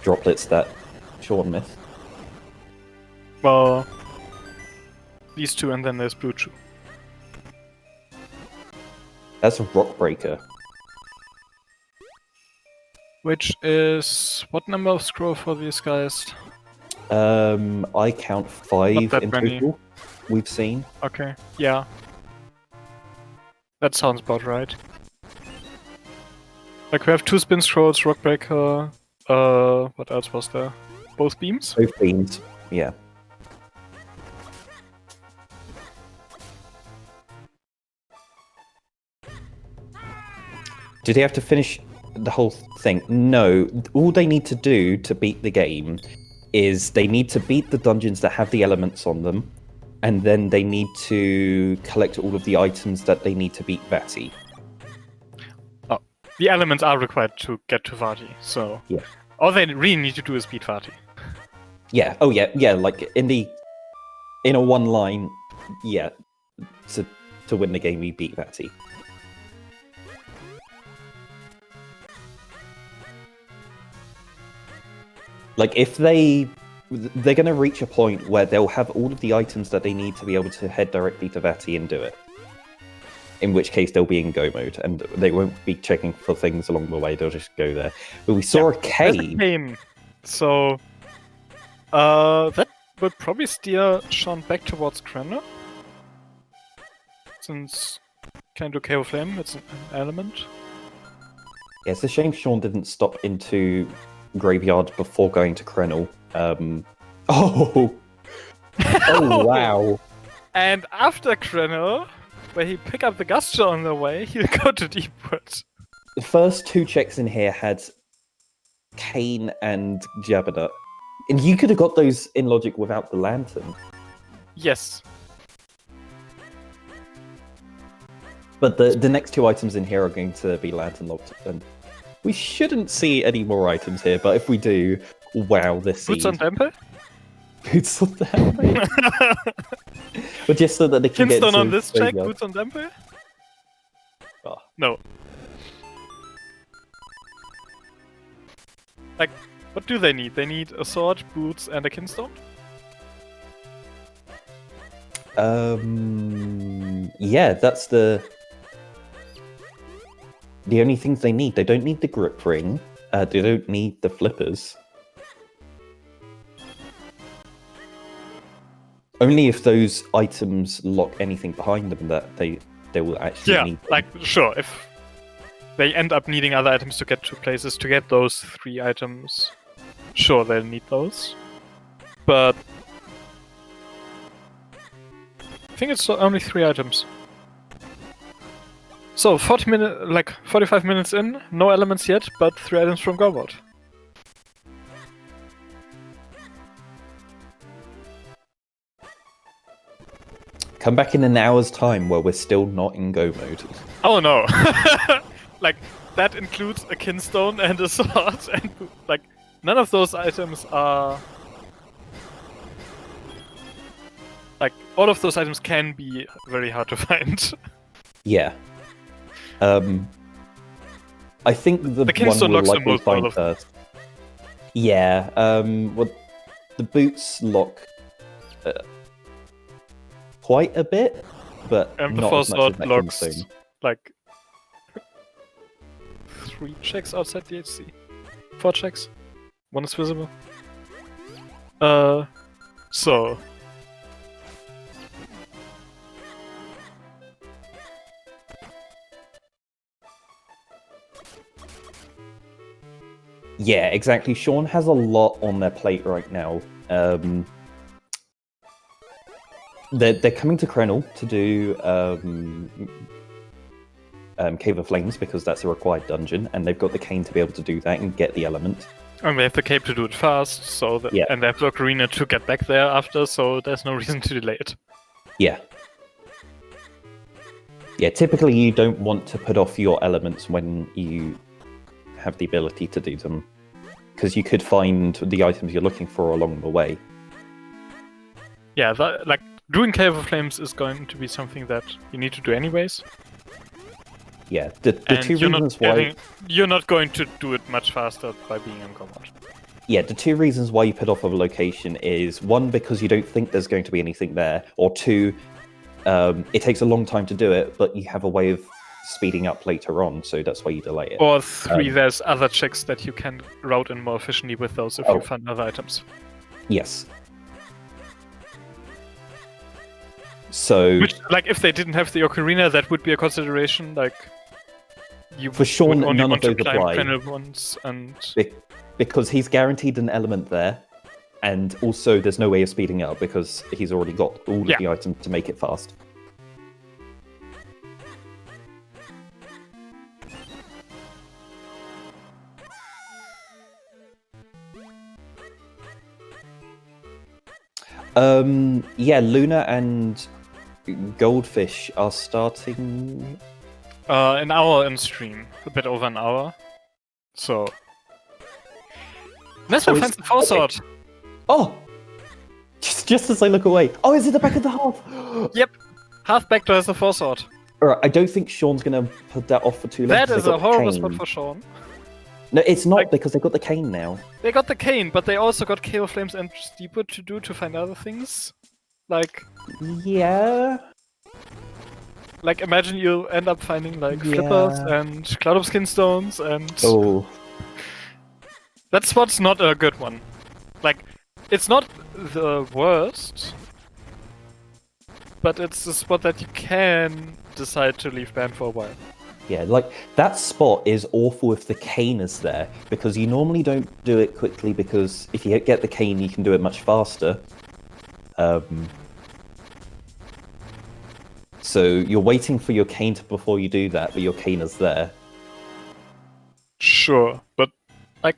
droplets that Sean missed. Well... these 2 and then there's Blue Chew. That's a rock breaker. Which is... what number of scroll for these guys? I count 5 that in many. total. We've seen. Okay, yeah. That sounds about right. Like we have 2 spin scrolls, Rockbreaker, what else was there? Both beams? Both beams. Yeah. Do they have to finish the whole thing? No. All they need to do to beat the game is they need to beat the dungeons that have the elements on them, and then they need to collect all of the items that they need to beat Vati. Oh, the elements are required to get to Vati, so... Yeah. All they really need to do is beat Vati. Yeah. Oh, yeah. Yeah. Like in a one line, yeah. To win the game, we beat Vati. Like if they're going to reach a point where they'll have all of the items that they need to be able to head directly to Vati and do it. In which case they'll be in go mode and they won't be checking for things along the way. They'll just go there. But we saw a There's a cave. cane. So... that would probably steer Sean back towards Krenner. Since... can do KO Flame, it's an element. Yeah, it's a shame Sean didn't stop into Graveyard before going to Krenel. Oh! Oh, wow. And after Krenner, where he pick up the Gusture on the way, he'll go to Deepwood. The first 2 checks in here had Kane and Jabbernut. And you could have got those in logic without the lantern. Yes. But the next 2 items in here are going to be lantern locked. And we shouldn't see any more items here, but if we do, wow the seed. Boots on temple? Boots on temple. But just so that they can get Kinstone to on this check, graveyard. boots on temple? Oh. No. Like, what do they need? They need a sword, boots, and a kinstone? Yeah, that's the only things they need. They don't need the grip ring. They don't need the flippers. Only if those items lock anything behind them that they will actually need them. Like, sure, if they end up needing other items to get to places to get those 3 items, sure, they'll need those. But I think it's only 3 items. So 45 minutes in, no elements yet, but 3 items from Gorbot. Come back in an hour's time where we're still not in go mode. Oh no! Like, that includes a kinstone and a sword, and like, none of those items are... Like, all of those items can be very hard to find. Yeah. I think the kinstone one we'll locks likely almost all find of them. first. Yeah. Well, the boots lock quite a bit, but And the not as much as sword that locks, kinstone. like, 3 checks outside the HC. 4 checks. 1 is visible. So... Yeah, exactly. Shawn has a lot on their plate right now. They're coming to Krenel to do Cave of Flames because that's a required dungeon, and they've got the cane to be able to do that and get the element. And they have the cape to do it fast, so that, Yeah. and they have the ocarina to get back there after, so there's no reason to delay it. Yeah. Yeah, typically you don't want to put off your elements when you have the ability to do them, because you could find the items you're looking for along the way. Yeah, like, doing Cave of Flames is going to be something that you need to do anyways. Yeah, the And two reasons why... You're not going to do it much faster by being in combat. Yeah, the 2 reasons why you put off a location is 1, because you don't think there's going to be anything there, or 2, it takes a long time to do it, but you have a way of speeding up later on, so that's why you delay it. Or 3, there's other checks that you can route in more efficiently with those if you find other items. Yes. So... Which, like, if they didn't have the ocarina, that would be a consideration, like... You For Shawn, would only none of want to those climb apply. panel once, and... Because he's guaranteed an element there, and also there's no way of speeding up because he's already got all of the items to make it fast. Yeah, Luna and Goldfish are starting... an hour in stream. A bit over an hour. So... NesmaN finds the full sword! Oh! Just as I look away. Oh, is it the back of the heart? Yep! Half Backdoor has the full sword. Alright, I don't think Shawn's gonna put that off for too long. That because is they a got the horrible cane. spot for Shawn. No, it's not Like- because they got the cane now. They got the cane, but they also got Cave of Flames and Steeper to do to find other things. Like, Yeah. imagine you end up finding like Yeah. flippers and Cloud of Skin Stones and Oh. that spot's not a good one. Like, it's not the worst, but it's a spot that you can decide to leave banned for a while. Yeah, like, that spot is awful if the cane is there, because you normally don't do it quickly, because if you get the cane, you can do it much faster. So you're waiting for your cane before you do that, but your cane is there. Sure, but like,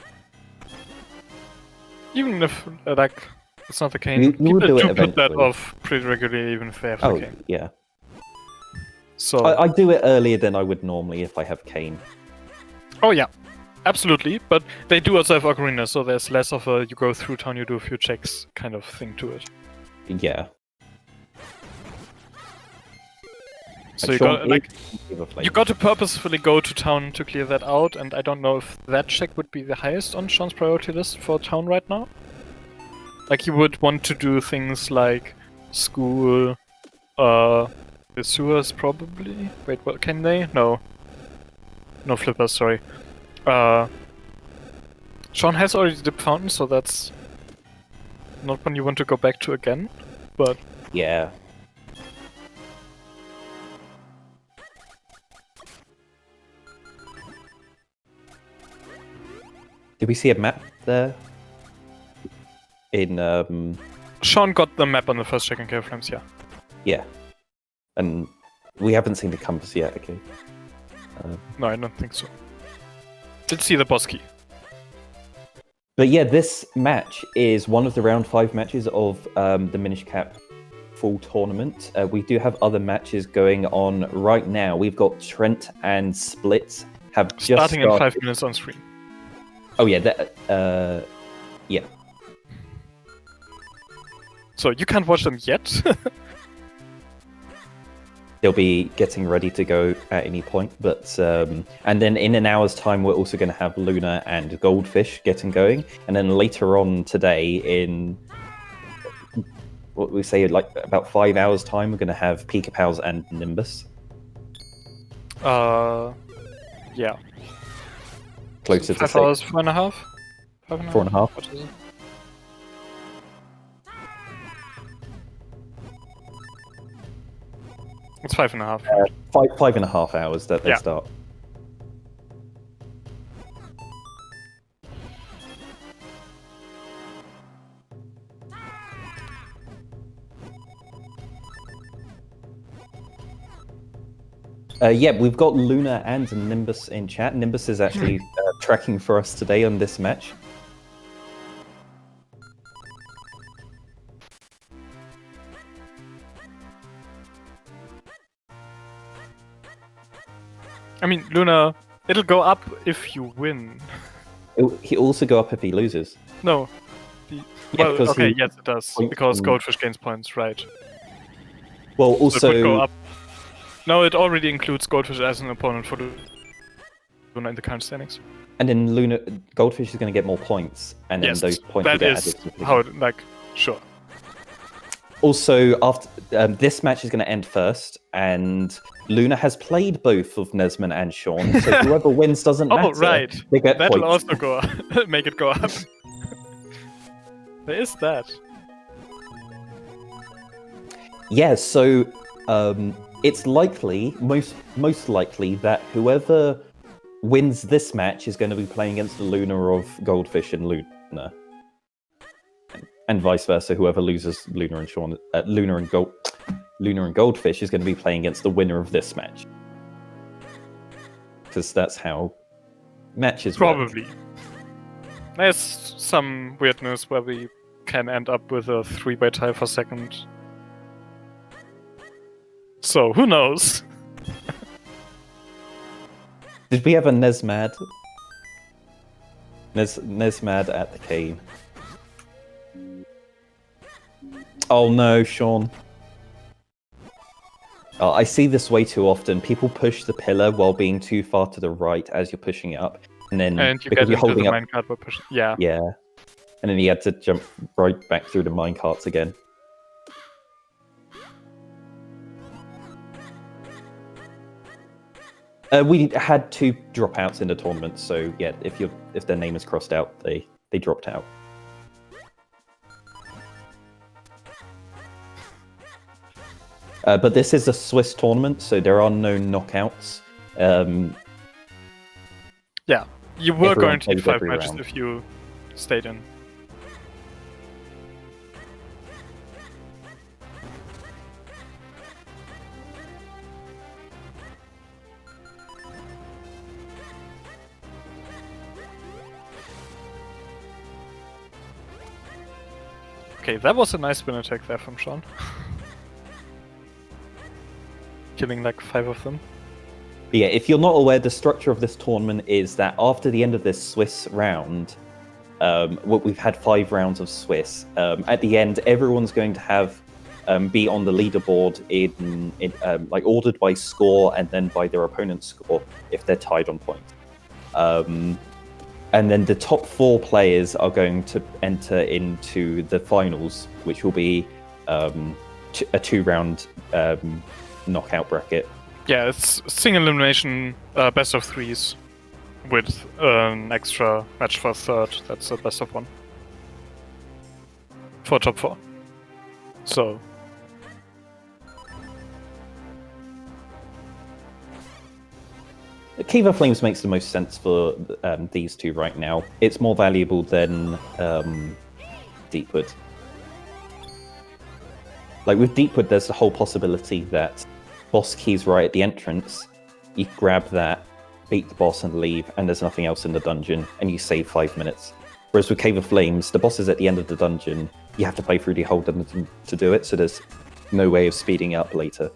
even if like it's not the cane, You people will do it put that eventually. off pretty regularly, even if they have the Oh, cane. yeah. So, I do it earlier than I would normally if I have cane. oh yeah, absolutely, but they do also have ocarina, so there's less of a you go through town, you do a few checks kind of thing to it. Yeah. So you got to purposefully go to town to clear that out, and I don't know if that check would be the highest on Sean's priority list for town right now. Like, you would want to do things like school, the sewers probably. Wait, what can they? No. No flippers, sorry. Sean has already the fountain, so that's not one you want to go back to again, but... Yeah. Did we see a map there? In, Sean got the map on the first check in Cave Flames, yeah. Yeah. And we haven't seen the compass yet, okay. No, I don't think so. Did see the boss key. But yeah, this match is one of the round 5 matches of the Minish Cap full tournament. We do have other matches going on right now. We've got Trent and Split have just starting in 5 minutes on screen. Oh yeah, yeah. So you can't watch them yet. They'll be getting ready to go at any point, but and then in an hour's time we're also going to have Luna and Goldfish getting going, and then later on today in what we say like about 5 hours time we're going to have Pika Pals and Nimbus. Yeah. Closer so to 5 hours, 4.5? 5.5? 4.5. What is it? It's 5.5. 5.5 hours that they start. Yeah, we've got Luna and Nimbus in chat. Nimbus is actually tracking for us today on this match. I mean, Luna, it'll go up if you win. He'll also go up if he loses. No. Yeah, well, okay, yes it does, because Goldfish gains points, right. Well, also... So it would go up. No, it already includes Goldfish as an opponent for Luna in the current standings. And then Luna, Goldfish is going to get more points, and then those points will get added. That is how it, like, sure. Also, after this match is going to end first, and Luna has played both of Nesman and Sean, so whoever wins doesn't matter. Oh, right. They get That'll points. also go up. Make it go up. There is that. Yeah, so it's likely, most likely, that whoever wins this match is going to be playing against the Luna of Goldfish and Luna. And vice versa, whoever loses Luna and Sean, Luna and Goldfish is going to be playing against the winner of this match. Because that's how matches work. Probably. There's some weirdness where we can end up with a 3-way tie for second. So, who knows? Did we have a Nesmad? Nesmad at the cave. Oh no, Sean. Oh, I see this way too often. People push the pillar while being too far to the right as you're pushing it up. And then you get into the minecart by pushing. Yeah. Yeah. And then you had to jump right back through the minecarts again. We had 2 dropouts in the tournament, so yeah, if their name is crossed out, they dropped out. But this is a Swiss tournament, so there are no knockouts. Yeah, you were everyone going to need 5 matches round. if you stayed in. Okay, that was a nice spin attack there from Sean. Killing like 5 of them. Yeah, if you're not aware, the structure of this tournament is that after the end of this Swiss round, we've had 5 rounds of Swiss. At the end, everyone's going to have be on the leaderboard in like ordered by score and then by their opponent's score if they're tied on points. And then the top 4 players are going to enter into the finals, which will be a 2-round knockout bracket. Yeah, it's single elimination, best of 3s, with an extra match for third. That's a best of 1 for top 4. So Cave of Flames makes the most sense for these two right now. It's more valuable than Deepwood. Like with Deepwood, there's the whole possibility that boss key's right at the entrance. You grab that, beat the boss and leave, and there's nothing else in the dungeon, and you save 5 minutes. Whereas with Cave of Flames, the boss is at the end of the dungeon. You have to play through the whole dungeon to do it, so there's no way of speeding up later.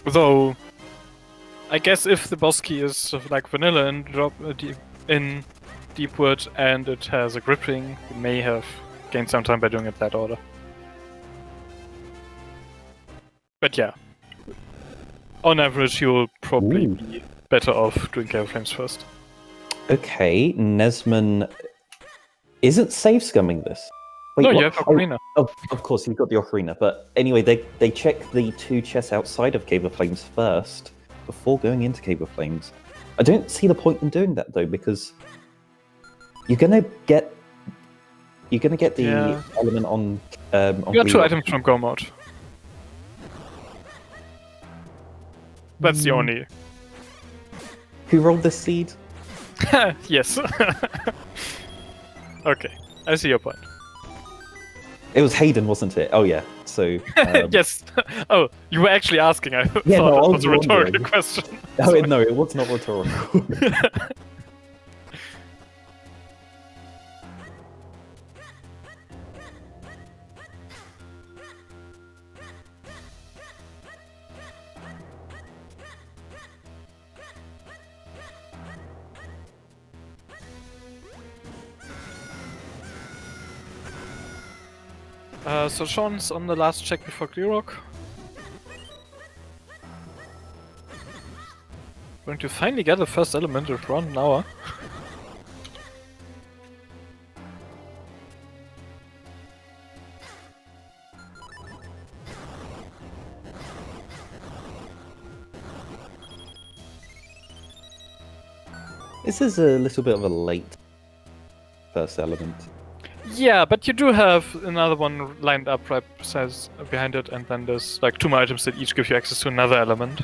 Though, I guess if the boss key is like vanilla in Deepwood and it has a grip ring, you may have gained some time by doing it that order. But yeah, on average, you'll probably be better off doing Cave of Flames first. Okay, NesmaN isn't save scumming this. Wait, no, what? you have Ocarina. Oh, of course, you've got the Ocarina. But anyway, they check the 2 chests outside of Cave of Flames first before going into Cave of Flames. I don't see the point in doing that though, because you're gonna get the element on. You got 2 items from Go Mode. That's the only. Who rolled this seed? Yes. Okay, I see your point. It was Hayden, wasn't it? Oh yeah. So yes. Oh, you were actually asking. I thought no, that I was was a rhetorical wondering. question. Oh no, it was not rhetorical. So Sean's on the last check before Clearrock. Going to finally get the first element in around an hour. This is a little bit of a late first element. Yeah, but you do have another one lined up right behind it, and then there's like 2 more items that each give you access to another element.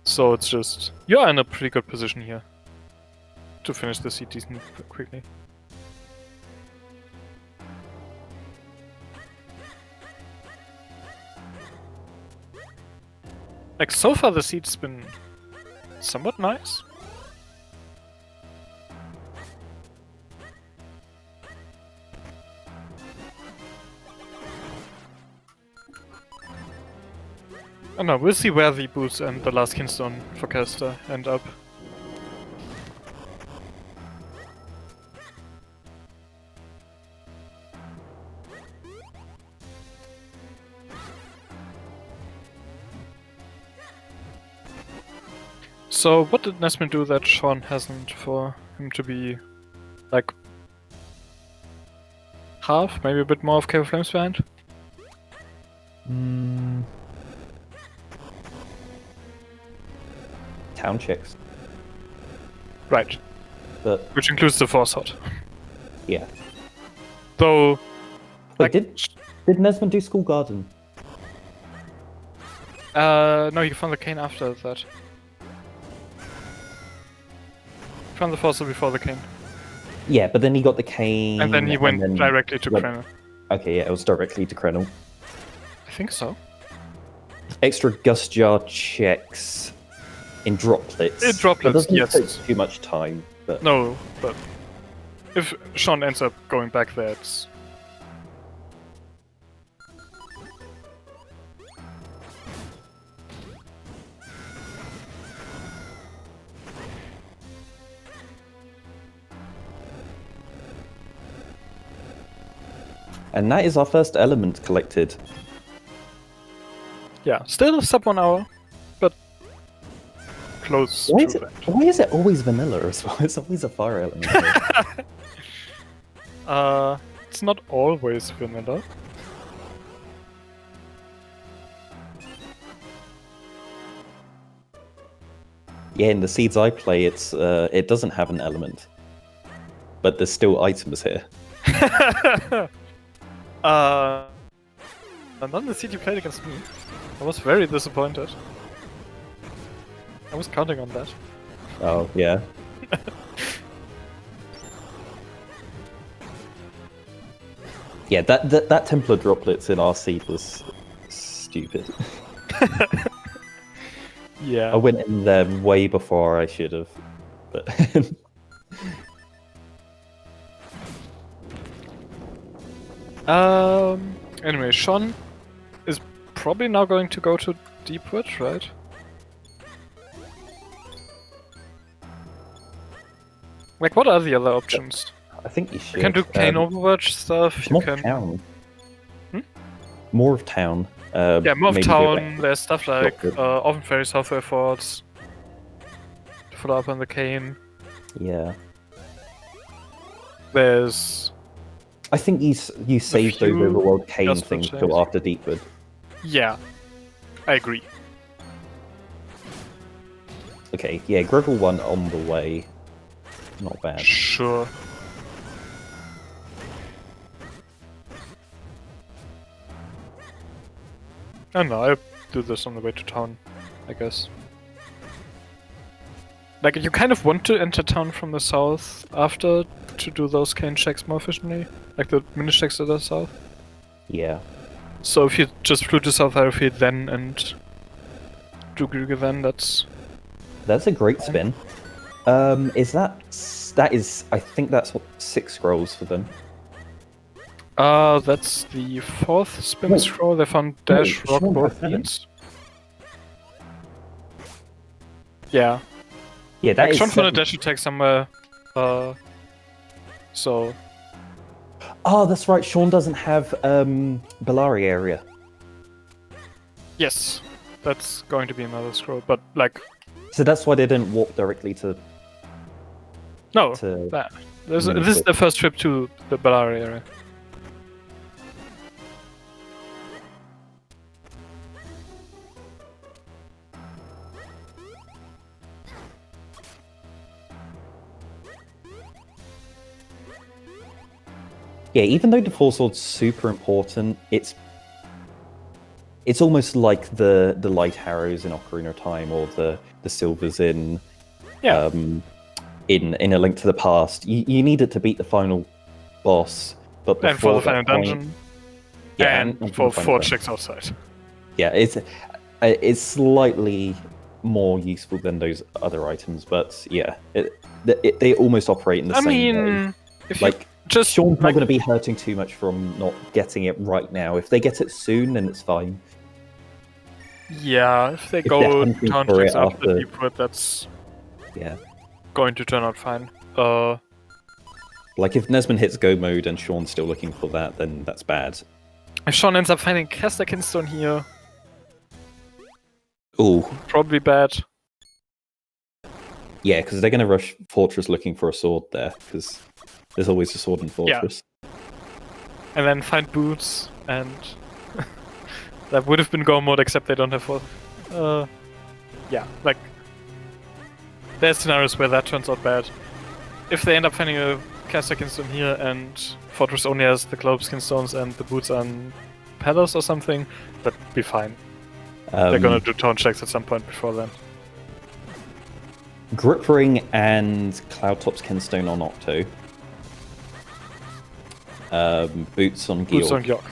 So it's just... you're in a pretty good position here to finish the seed decent quickly. Like, so far the seed's been somewhat nice. I don't know, we'll see where the boots and the last Kinstone for Caster end up. So, what did NesmaN do that Sean hasn't for him to be, like, half, maybe a bit more of Cave of Flames behind? Town checks. Right. But Which includes the Force Hot. yeah. Though... Wait, did NesmaN do School Garden? no, you found the cane after that. Found the fossil before the cane. Yeah, but then he got the cane. And then he went directly to Krenner. Okay, yeah, it was directly to Krenel. I think so. Extra Gust Jar checks in droplets. In droplets, it doesn't yes. take too much time, but No, but if Sean ends up going back there, it's And that is our first element collected. Yeah, still sub 1 hour, but close Why to that. why is it always vanilla as well? It's always a fire element. It's not always vanilla. Yeah, in the seeds I play, it doesn't have an element, but there's still items here. And then the seed you played against me. I was very disappointed. I was counting on that. Oh yeah. Yeah, that Templar droplets in our seed was stupid. Yeah. I went in there way before I should have, but Anyway, Shawn is probably now going to go to Deepwood, right? Like, what are the other options? I think you should. You can do Kane Overwatch stuff. You more can. town. Hmm? More of town. Yeah, more of maybe town. There's stuff like Good. often very software efforts to follow up on the Kane. Yeah. There's. I think you saved those few overworld Kane just things for till checks. after Deepwood. Yeah, I agree. Okay, yeah, Grovel 1 on the way. Not bad. Sure. I don't know, I do this on the way to town, I guess. Like, you kind of want to enter town from the south after to do those Kane checks more efficiently. Like the mini checks to the south. Yeah. So if you just flew to South Airfield then and do Grüge then, that's... That's a great spin. That is, I think that's 6 scrolls for them. That's the 4th spin Wait. scroll. They found Dash, Wait, Rock, Shawn both has that? beats. Yeah. Yeah, that Like, is Shawn found a 7. dash attack somewhere. So... Oh, that's right, Shawn doesn't have Bellari area. Yes. That's going to be another scroll, but like... So that's why they didn't walk directly to... No, to this is the first trip to the Bellari area. Yeah, even though the Four Swords super important, it's almost like the light arrows in Ocarina of Time or the silvers in Yeah. in A Link to the Past. You need it to beat the final boss, but before And for the that final point- dungeon. yeah, and for for the final 4 dungeon. checks outside. Yeah, it's slightly more useful than those other items, but yeah, they almost operate in the I same way. mean, if you Like, just... Shawn's not like, going to be hurting too much from not getting it right now. If they get it soon, then it's fine. yeah, if they they're go hunting town for checks it after after- Deepwood, that's Yeah. going to turn out fine. Like, if Nesman hits go mode and Shawn's still looking for that, then that's bad. If Shawn ends up finding Caster Kinstone here, Ooh, probably bad. yeah, because they're going to rush Fortress looking for a sword there, because there's always a sword in Fortress. And then find boots, and that would have been go mode, except they don't have full. Yeah, like there's scenarios where that turns out bad. If they end up finding a Caster Kinstone here, and Fortress only has the Globes Kinstones and the boots on Palace or something, that'd be fine. They're gonna do town checks at some point before then. Grip Ring and Cloudtop's Kinstone on Octo. Boots on Georg. Boots on Georg.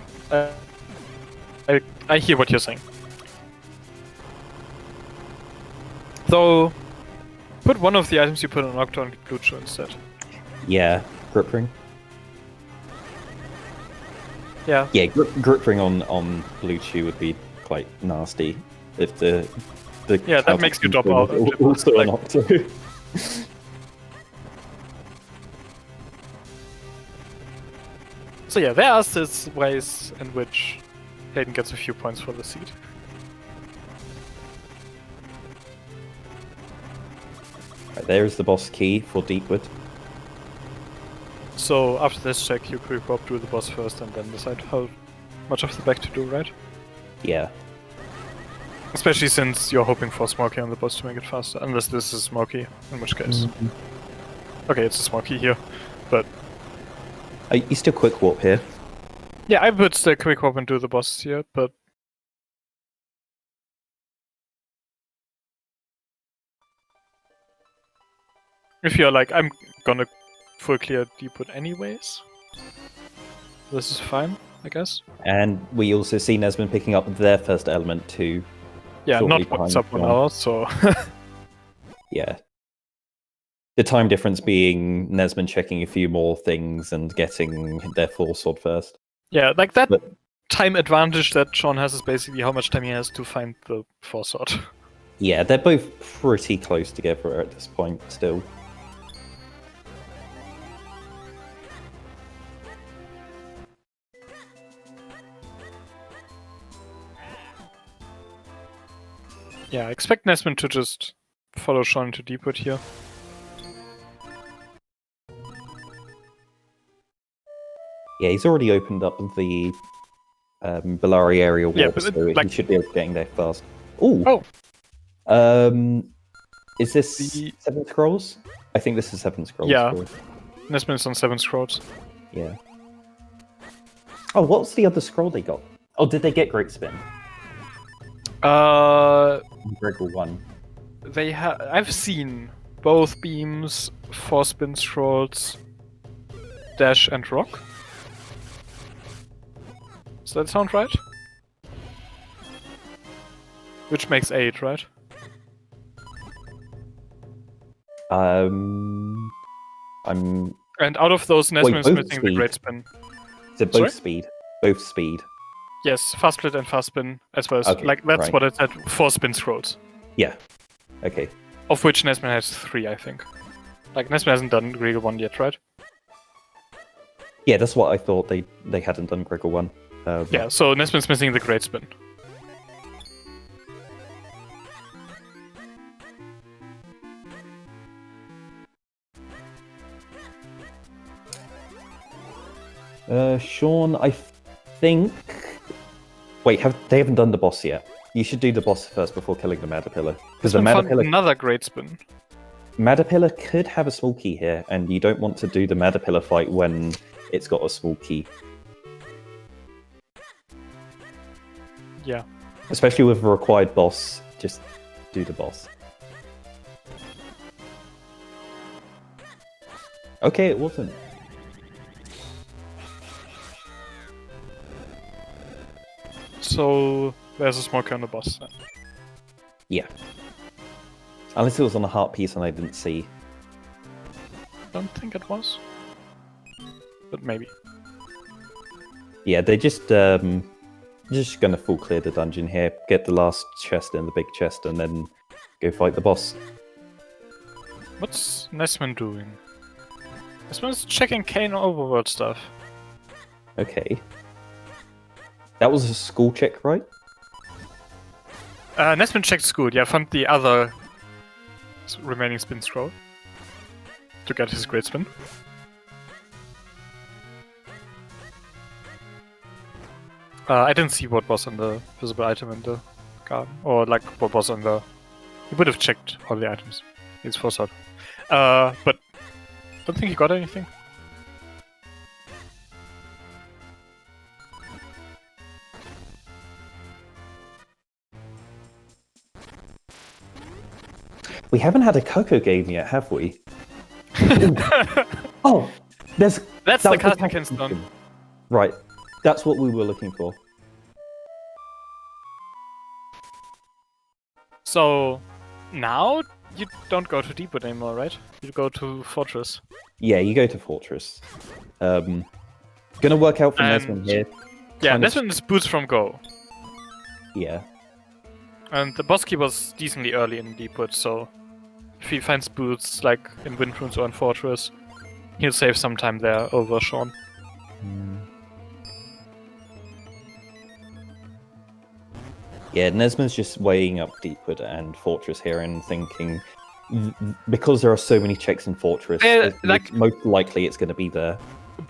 I hear what you're saying. Though, put one of the items you put on Octo on Blue Chew instead. Yeah, Grip Ring. Yeah. Yeah, grip Ring on Blue Chew would be quite nasty if the Yeah, that makes you drop out. Also Like- on Octo. So yeah, there are these ways in which Hayden gets a few points for the seed. Right, there's the boss key for Deepwood. So after this check, you could probably do the boss first and then decide how much of the back to do, right? Yeah. Especially since you're hoping for Smoky on the boss to make it faster, unless this is Smoky, in which case... Okay, it's a Smoky here, but... You still quick warp here. Yeah, I would still quick warp and do the boss here, but... If you're like, I'm gonna full clear Deepwood anyways, this is fine, I guess. And we also see NesmaN picking up their first element too. Yeah, shortly not behind sub 1 Shawn. hour, so... Yeah. The time difference being NesmaN checking a few more things and getting their full sword first. Yeah, like that But- time advantage that Shawn has is basically how much time he has to find the four sword. Yeah, they're both pretty close together at this point still. Yeah, I expect NesmaN to just follow Shawn into Deepwood here. Yeah, he's already opened up the Bellari area warp, Yeah, but so he like- should be able to get there fast. Ooh! Oh. Is this The- 7 scrolls? I think this is 7 scrolls. Yeah. Cool. NesmaN is on 7 scrolls. Yeah. Oh, what's the other scroll they got? Oh, did they get Great Spin? Gregor 1. They I've seen both beams, 4 spin scrolls, dash and rock. Does that sound right? Which makes 8, right? I'm... And out of those, NesmaN is both missing the speed. great spin. Is it both Sorry? speed? Both speed. Yes, fast split and fast spin as well as Okay, like that's right. what it said. 4 spin scrolls, Yeah. Okay. of which NesmaN has 3, I think. Like NesmaN hasn't done Gregor 1 yet, right? Yeah, that's what I thought. They hadn't done Gregor 1. Yeah, so NesmaN's missing the great spin. Shawn, I think... Wait, they haven't done the boss yet. You should do the boss first before killing the Madapillar. Because the NesmaN found Madapillar another great spin. Madapillar could have a small key here, and you don't want to do the Madapillar fight when it's got a small key. Yeah. Especially with a required boss, just do the boss. Okay, it wasn't. So there's a smoker on the boss then. Yeah. Unless it was on a heart piece and I didn't see. Don't think it was. But maybe. Yeah, they're just gonna full clear the dungeon here, get the last chest in the big chest, and then go fight the boss. What's NesmaN doing? NesmaN's checking Kane overworld stuff. Okay. That was a school check, right? NesmaN checked school, yeah, found the other remaining spin scroll to get his great spin. I didn't see what was on the visible item in the garden, or like what was on the... He would have checked all the items. He's foresight. But don't think he got anything. We haven't had a Coco game yet, have we? Oh, That's the that was Casting Stone. Right, that's what we were looking for. So now you don't go to Deepwood anymore, right? You go to Fortress. Yeah, you go to Fortress. Gonna work out for And- NesmaN here. Yeah, Kind of- NesmaN is boots from Go. Yeah. And the boss key was decently early in Deepwood, so if he finds boots like in Wind Runes or in Fortress, he'll save some time there over Shawn. Yeah, Nesma's just weighing up Deepwood and Fortress here and thinking, because there are so many checks in Fortress, most likely it's going to be there.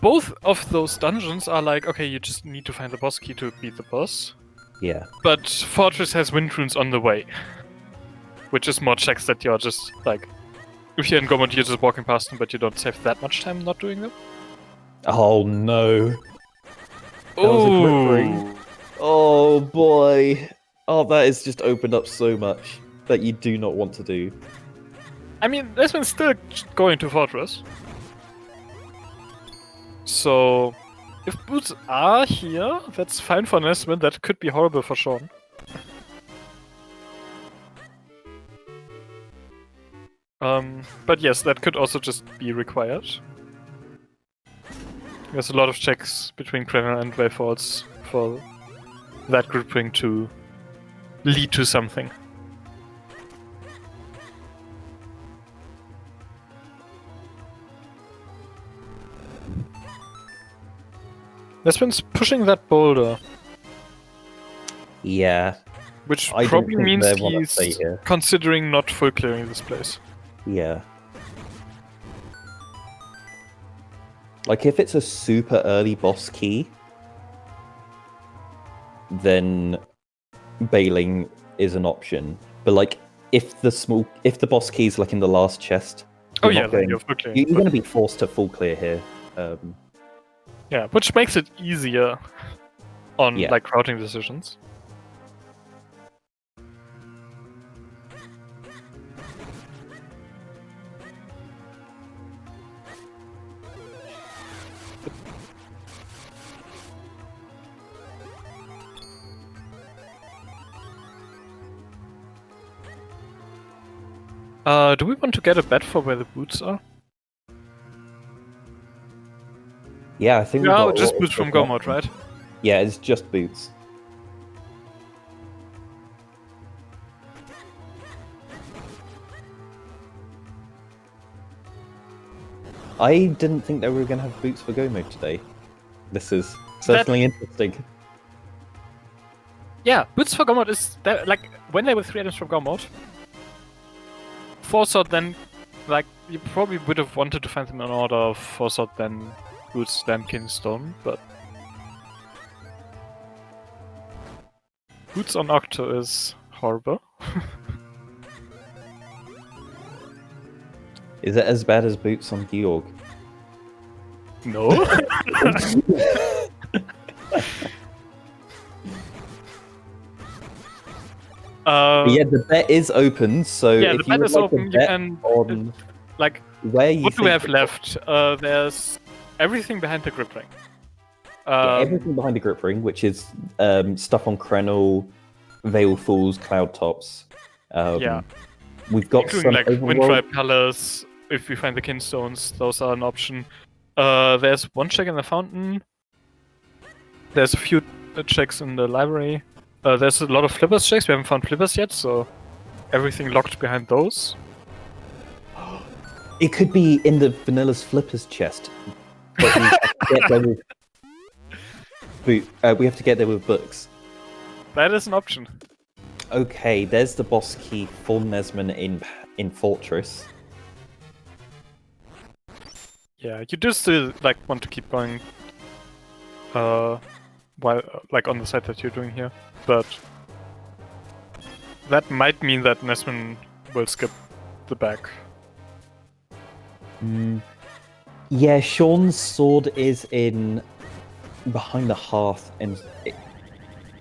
Both of those dungeons are like, okay, you just need to find the boss key to beat the boss. Yeah. But Fortress has wind runes on the way. Which is more checks that you're just, like... If you're in Gomod, you're just walking past them, but you don't save that much time not doing them. Oh no. That was a Ooh. grip ring. Oh boy. Oh, that has just opened up so much that you do not want to do. I mean, this one's still going to Fortress. So, if boots are here, that's fine for NesmaN. That could be horrible for Shawn. But yes, that could also just be required. There's a lot of checks between Krenner and Wayfords for that group ring to lead to something. NesmaN's pushing that boulder. Yeah. Which I probably don't think means they wanna stay he's here. considering not full clearing this place. Yeah. Like, if it's a super early boss key, then bailing is an option. But like, if the boss key is like in the last chest, Oh you're yeah, not then going- you're full clearing. you're going to be forced to full clear here. Yeah, which makes it easier on Yeah. like routing decisions. Do we want to get a bet for where the boots are? Yeah, I think. we've No, got a just lot of boots from stuff. Gomod, right? Yeah, it's just boots. I didn't think that we were going to have boots for Go mode today. This is certainly interesting. Yeah, boots for Gomod is that, like when there were 3 items from Gomod. Forsword, then like you probably would have wanted to find them in order of Forsword, then boots, then Kingstone, but boots on Octo is horrible. Is it as bad as boots on Georg? No. Yeah, the bet is open, so yeah, if the you bet would is like open. to You bet can on like where you what do we think have left? There's everything behind the grip ring. everything behind the grip ring, which is stuff on Krenel, Veil Falls, Cloud Tops. Yeah. We've got Including some like overworld- Windtribe Palace, if we find the Kinstones, those are an option. There's one check in the fountain. There's a few checks in the library. There's a lot of flippers checks, we haven't found flippers yet, so everything locked behind those. It could be in the Vanilla's Flippers chest. But we have to get there with we have to get there with books. That is an option. Okay, there's the boss key for NesmaN in Fortress. Yeah, you do still like want to keep going while like on the side that you're doing here, but that might mean that NesmaN will skip the back. Yeah, Sean's sword is in behind the hearth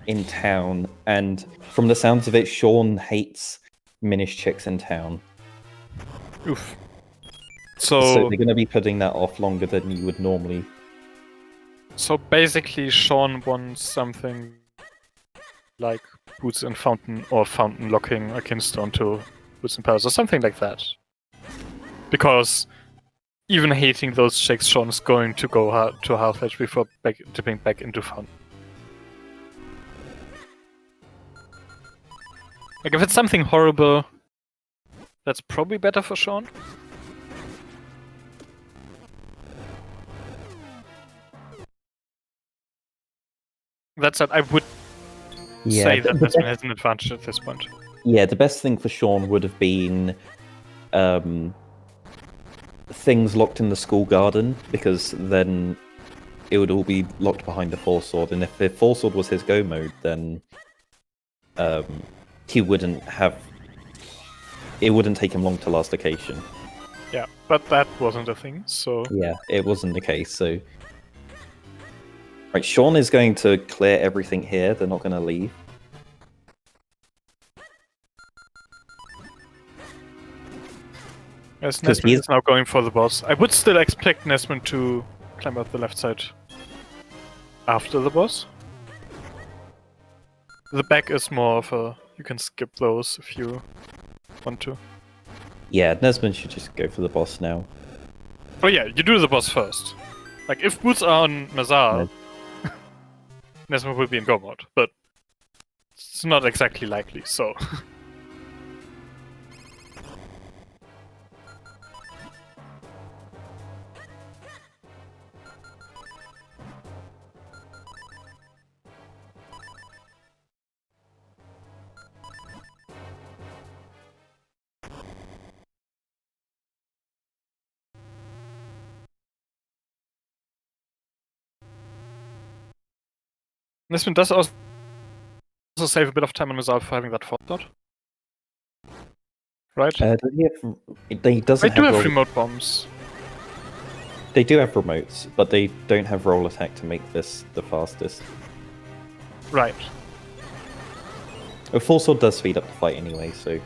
in town, and from the sounds of it, Sean hates Minish chicks in town. Oof. So So they're going to be putting that off longer than you would normally. So basically, Shawn wants something like Boots and Fountain, or Fountain locking a Kinstone to Boots and Palace, or something like that. Because even hating those checks, Shawn is going to go to half edge before dipping back into Fountain. Like, if it's something horrible, that's probably better for Shawn. That said, I would say that NesmaN has an advantage at this point. Yeah, the best thing for Shawn would have been things locked in the school garden, because then it would all be locked behind the Force Sword, and if the Force Sword was his go mode, then he wouldn't have... It wouldn't take him long to last location. Yeah, but that wasn't a thing, so... Yeah, it wasn't the case, so... Right, Shawn is going to clear everything here, they're not going to leave. Yes, NesmaN is now going for the boss. I would still expect NesmaN to climb up the left side after the boss. The back is more of a... You can skip those if you want to. Yeah, NesmaN should just go for the boss now. Oh yeah, you do the boss first. Like, if boots are on Mazar, NesmaN will be in go mode, but it's not exactly likely, so... NesmaN does also save a bit of time on Mazar for having that Force Sword. Right? They doesn't do have remote bombs. They do have remotes, but they don't have roll attack to make this the fastest. Right. A Force Sword does speed up the fight anyway, so...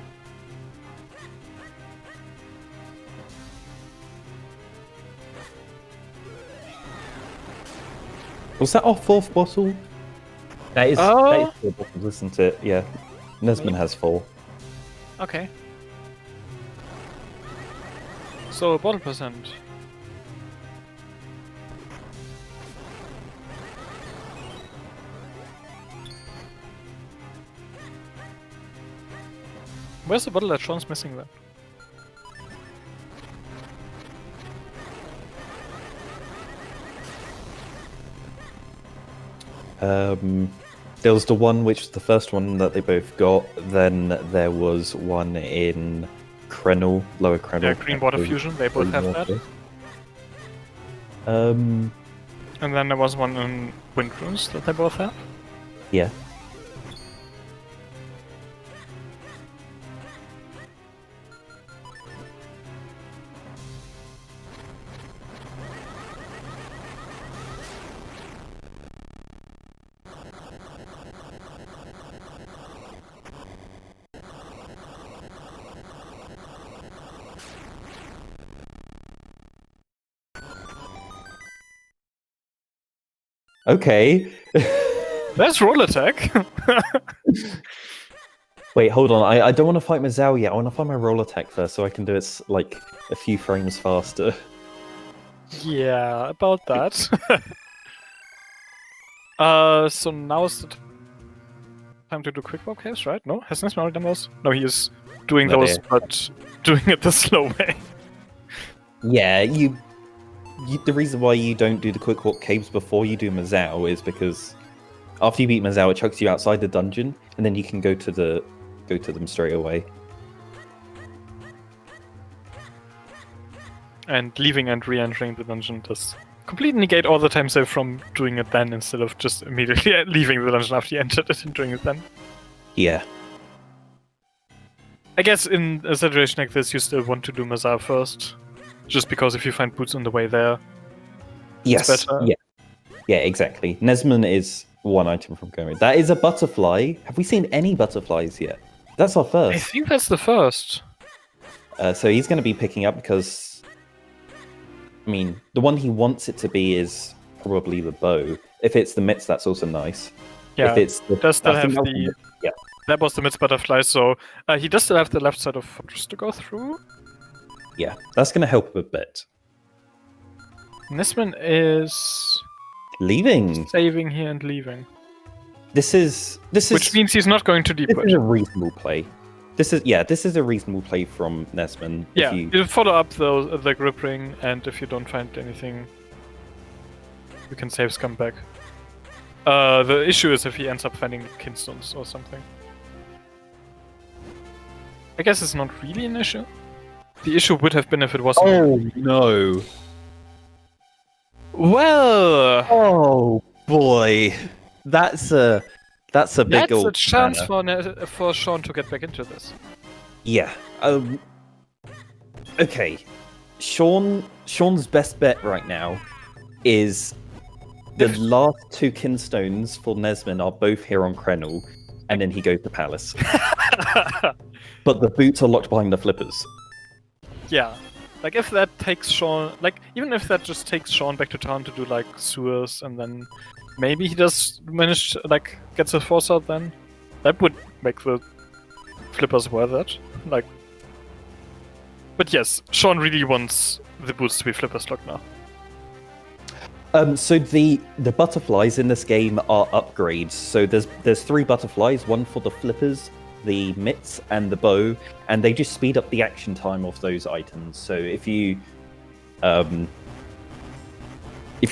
Was that our fourth bottle? That is 4 bottles, isn't it? Yeah. NesmaN has 4. Okay. So, bottle percent. Where's the bottle that Shawn's missing then? There was the one which was the first one that they both got, then there was one in Krenel, Lower Krenel. Yeah, Green Water Fusion, they both have that. Um, And then there was one in Wind Runes that they both have. Yeah. Okay. There's roll attack! Wait, hold on. I don't want to fight Mazao yet. I want to find my roll attack first so I can do it like a few frames faster. Yeah, about that. So now's the time to do quick walk caves, right? No? Has NesmaN already done those? No, he is doing those, but doing it the slow way. Yeah, the reason why you don't do the quick walk caves before you do Mazao is because after you beat Mazao, it chucks you outside the dungeon, and then you can go to them straight away. And leaving and re-entering the dungeon does completely negate all the time save from doing it then instead of just immediately leaving the dungeon after you entered it and doing it then. Yeah. I guess in a situation like this, you still want to do Mazar first. Just because if you find boots on the way there, yes, it's better. Yeah, exactly. NesmaN is one item from going. That is a butterfly. Have we seen any butterflies yet? That's our first. I think that's the first. So he's going to be picking up because, I mean, the one he wants it to be is probably the bow. If it's the mitts, that's also nice. Yeah, if it's the, does still have the... Yeah. That was the mitts butterfly, so he does still have the left side of Fortress to go through. Yeah, that's going to help a bit. NesmaN is... leaving. Saving here and leaving. This is which means he's not going to deep This push. is a reasonable play. This is a reasonable play from NesmaN. Yeah, you follow up the grip ring, and if you don't find anything, you can save scum back. The issue is if he ends up finding Kinstones or something. I guess it's not really an issue. The issue would have been if it wasn't. Oh no! Well. Oh boy, that's a big old. That's a chance for Shawn to get back into this. Yeah. Okay. Shawn's best bet right now is the last 2 Kinstones for NesmaN are both here on Krenel, and then he goes to Palace. But the boots are locked behind the flippers. Yeah. Like, if that takes Shawn... Like, even if that just takes Shawn back to town to do, like, sewers, and then maybe he does manage to, like, gets a force out then, that would make the flippers worth it. Like... But yes, Shawn really wants the boots to be flippers locked now. So the butterflies in this game are upgrades. So there's 3 butterflies, one for the flippers, the mitts, and the bow, and they just speed up the action time of those items. So if you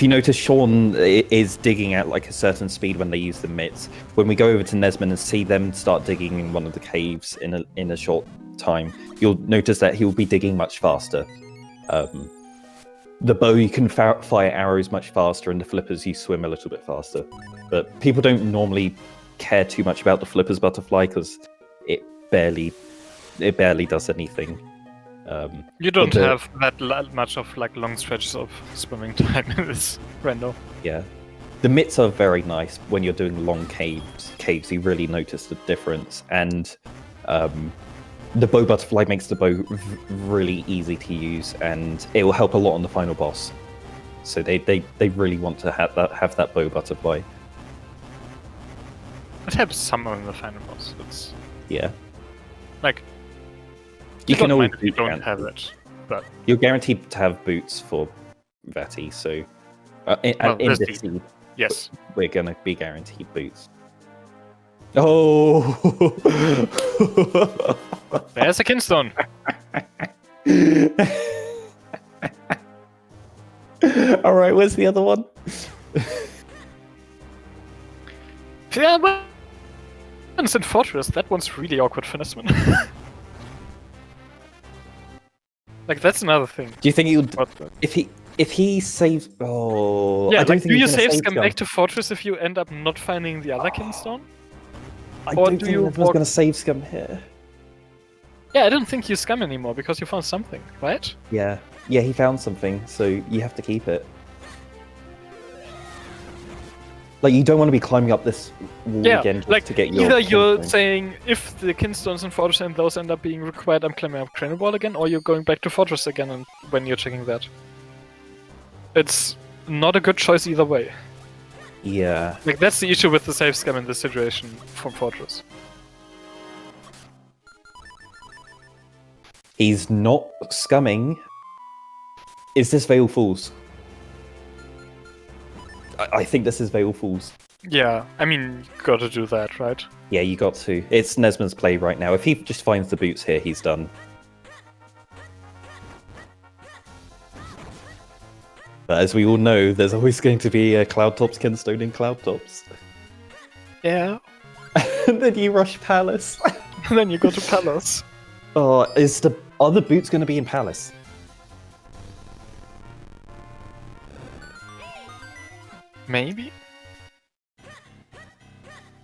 notice, Shawn is digging at like a certain speed when they use the mitts. When we go over to NesmaN and see them start digging in one of the caves in a short time, you'll notice that he'll be digging much faster. The bow, you can fire arrows much faster, and the flippers, you swim a little bit faster. But people don't normally care too much about the flippers butterfly because it barely does anything. You don't have that much of like long stretches of swimming time in this rando. Yeah, the mitts are very nice when you're doing long caves. You really notice the difference, and the bow butterfly makes the bow really easy to use, and it will help a lot on the final boss. So they really want to have that bow butterfly. It helps some on the final boss. It's Yeah. like You can always you don't have it, but you're guaranteed to have boots for Vati. So in this seed, yes, we're gonna be guaranteed boots. Oh. There's a Kinstone. All right, where's the other one? Yeah, but it's in Fortress. That one's really awkward for NesmaN. Like, that's another thing. Do you think he would? If he saves? Oh, yeah. I don't Like, think do you he's gonna save scum back to Fortress if you end up not finding the other Kinstone? I don't think everyone's going to save scum here. Yeah, I don't think you scum anymore because you found something, right? Yeah, he found something, so you have to keep it. Like, you don't want to be climbing up this wall again just to get your... Either you're Kinstone. saying, if the Kinstones in Fortress and those end up being required, I'm climbing up Krenel Wall again, or you're going back to Fortress again and when you're checking that. It's not a good choice either way. Yeah. Like, that's the issue with the save scam in this situation from Fortress. He's not scumming. Is this Veil Falls? I think this is Veil Falls. Yeah, I mean, you gotta do that, right? Yeah, you got to. It's NesmaN's play right now. If he just finds the boots here, he's done. But as we all know, there's always going to be a Cloudtops Kinstone in Cloudtops. Yeah. And then you rush Palace. And then you go to Palace. Oh, are the boots going to be in Palace? Maybe?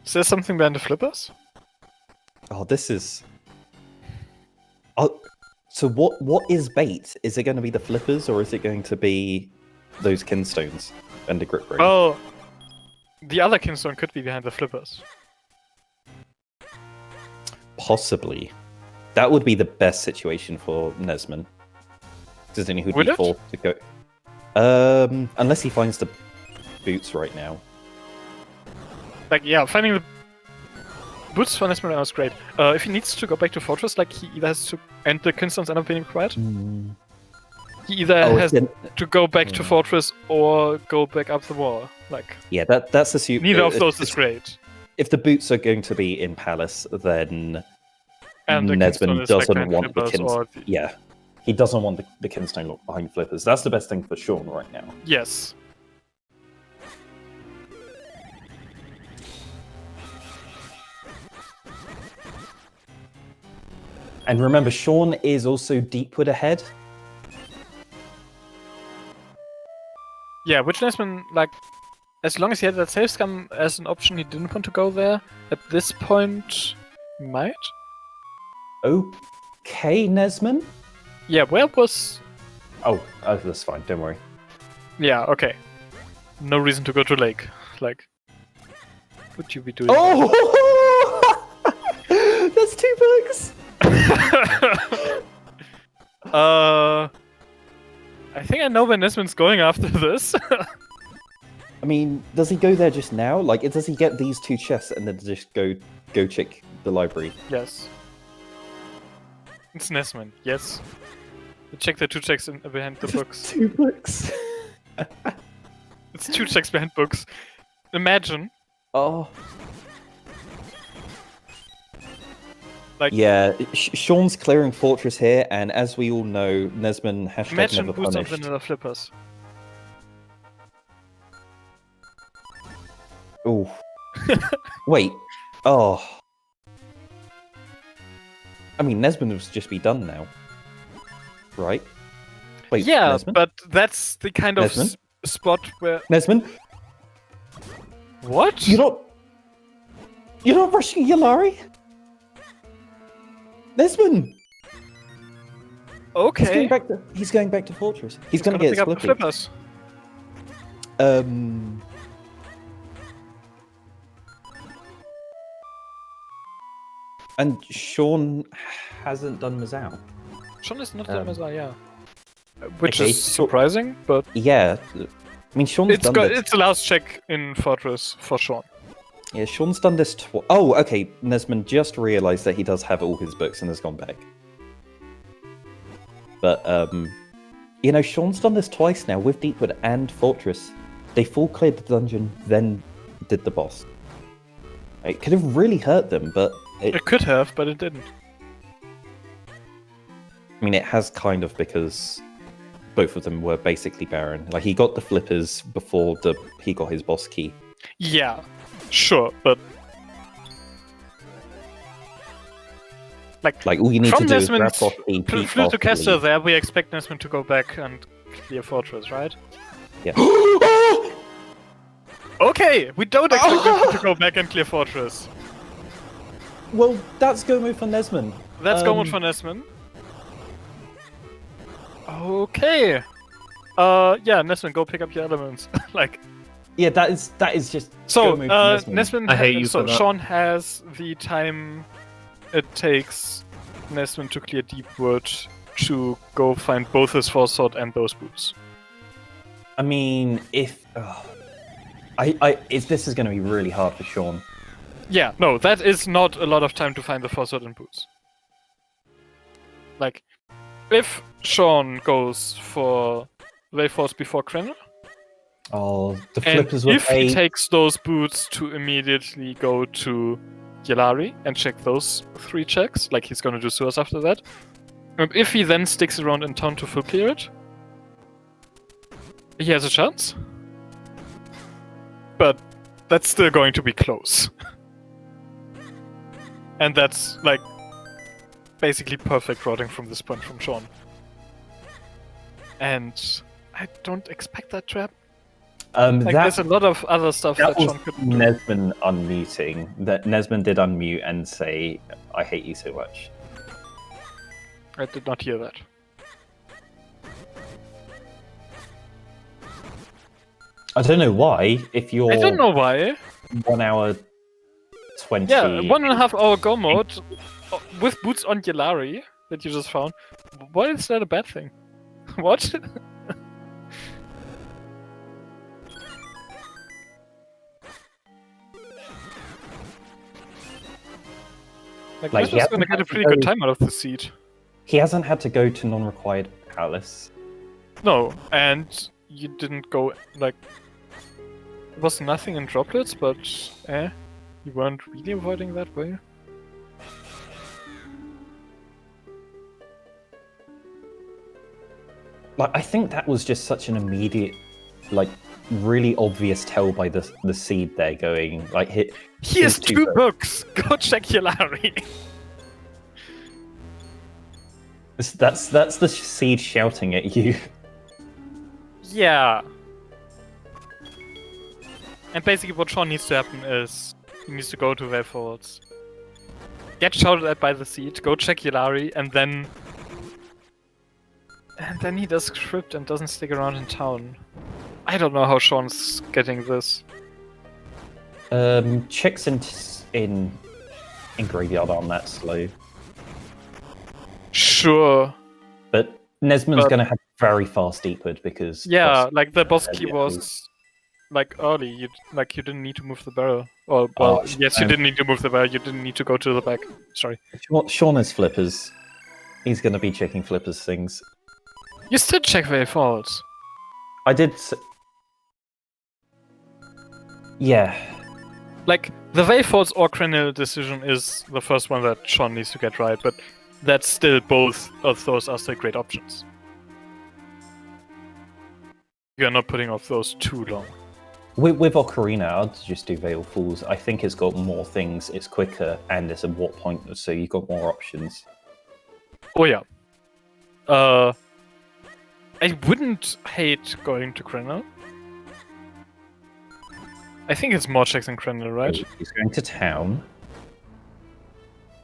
Is there something behind the flippers? Oh, this is... Oh, so what is bait? Is it going to be the flippers, or is it going to be those Kinstones and the grip ring? Oh, the other Kinstone could be behind the flippers. Possibly. That would be the best situation for NesmaN. Because then he would be forced to go... unless he finds the boots right now. Like, yeah, finding the boots for NesmaN is great. If he needs to go back to Fortress, like, he either has to... And the Kinstones end up being required? He either has to go back to Fortress or go back up the wall. Like, yeah, that's assuming... Neither of those is great. If the boots are going to be in Palace, then... And NesmaN doesn't want the Kinstone. Yeah, he doesn't want the Kinstone locked behind flippers. That's the best thing for Shawn right now. Yes. And remember, Shawn is also Deepwood ahead. Yeah, which NesmaN, like, as long as he had that save scum as an option, he didn't want to go there. At this point, he might? Okay, NesmaN? Yeah, where was... Oh, that's fine, don't worry. Yeah, okay. No reason to go to Lake. Like, what would you be doing? Oh! That's 2 books! I think I know where NesmaN's going after this. I mean, does he go there just now? Like, does he get these 2 chests and then just go check the library? Yes. It's NesmaN, yes. Check the 2 checks behind the books. 2 books. It's 2 checks behind books. Imagine. Oh. Like, yeah, Shawn's clearing Fortress here, and as we all know, NesmaN # imagine never boots of punished. vanilla flippers. Ooh. Wait. Oh. I mean, NesmaN was just be done now. Right? Wait, Yeah, NesmaN? but that's the kind of NesmaN? spot where... NesmaN? What? You're not rushing Yalari? NesmaN! Okay. He's going back to Fortress. He's gonna get pick up the Splippy. flippers. And Shawn hasn't done Mazao. Shawn is not the Mazar, yeah. Which okay, is surprising, but Yeah. I mean, Shawn's done this. it's the last check in Fortress for Shawn. Yeah, Shawn's done this Oh, okay. NesmaN just realised that he does have all his books and has gone back. But, you know, Shawn's done this twice now with Deepwood and Fortress. They full cleared the dungeon, then did the boss. It could have really hurt them, but... It could have, but it didn't. I mean, it has kind of, because both of them were basically barren. Like, he got the flippers before he got his boss key. Yeah, sure, but... Like all you need from to do is grab NesmaN's off the key Flew to off Caster the- there, we expect NesmaN to go back and clear Fortress, right? Yeah. Okay, we don't expect NesmaN to go back and clear Fortress. Well, that's go move for NesmaN. That's go mode for NesmaN. Okay. Yeah, NesmaN, go pick up your elements. Like, Yeah, that is just so go move for NesmaN. NesmaN. I hate you so for that. Shawn has the time it takes NesmaN to clear Deepwood to go find both his Force Sword and those boots. I mean, if this is going to be really hard for Shawn. Yeah, no, that is not a lot of time to find the Force Sword and boots. Like, if Shawn goes for Ray Force before Krenner, Oh, the and flippers were if he takes those boots to immediately go to Yalari and check those 3 checks, like he's gonna do Sewers after that, and if he then sticks around in town to full clear it, he has a chance. But that's still going to be close. And that's, like, basically perfect routing from this point from Shawn. And I don't expect that to happen. Like, there's a lot of other stuff that was Shawn could do. NesmaN unmuting. That NesmaN did unmute and say, "I hate you so much." I did not hear that. I don't know why. If you're I don't know why. 1 hour 20. Yeah, 1.5 hour go mode with boots on Yalari that you just found. Why is that a bad thing? What? Like, Like, this he was hasn't gonna get a had to pretty good go- time out of the seat. He hasn't had to go to non-required Palace. No, and you didn't go, like... There was nothing in droplets, but... You weren't really avoiding that way? Like, I think that was just such an immediate, like, really obvious tell by the seed there going, like, He has Here's 2 2 books! Go check Yalari! That's the seed shouting at you. Yeah. And basically what Shawn needs to happen is he needs to go to Wave Forwards, get shouted at by the seed, go check Yellari, and then he does script and doesn't stick around in town. I don't know how Shawn's getting this. Checks in Graveyard aren't that slow. Sure. But Nesman's gonna have very fast deepwood because like the boss key was like early. You didn't need to move the barrel. Or yes, you didn't need to move the barrel. You didn't need to go to the back. Sorry. Shawn has flippers. He's gonna be checking flippers things. You still check Wave Forwards. I did. Yeah. Like the Wave Forwards or Crenel decision is the first one that Shawn needs to get right, but that's still both of those are still great options. You're not putting off those too long. With Ocarina, I'd just do Veil Falls. I think it's got more things, it's quicker, and it's a warp point, so you've got more options. Oh yeah. I wouldn't hate going to Crenel. I think it's more checks than Crenel, right? He's going to town.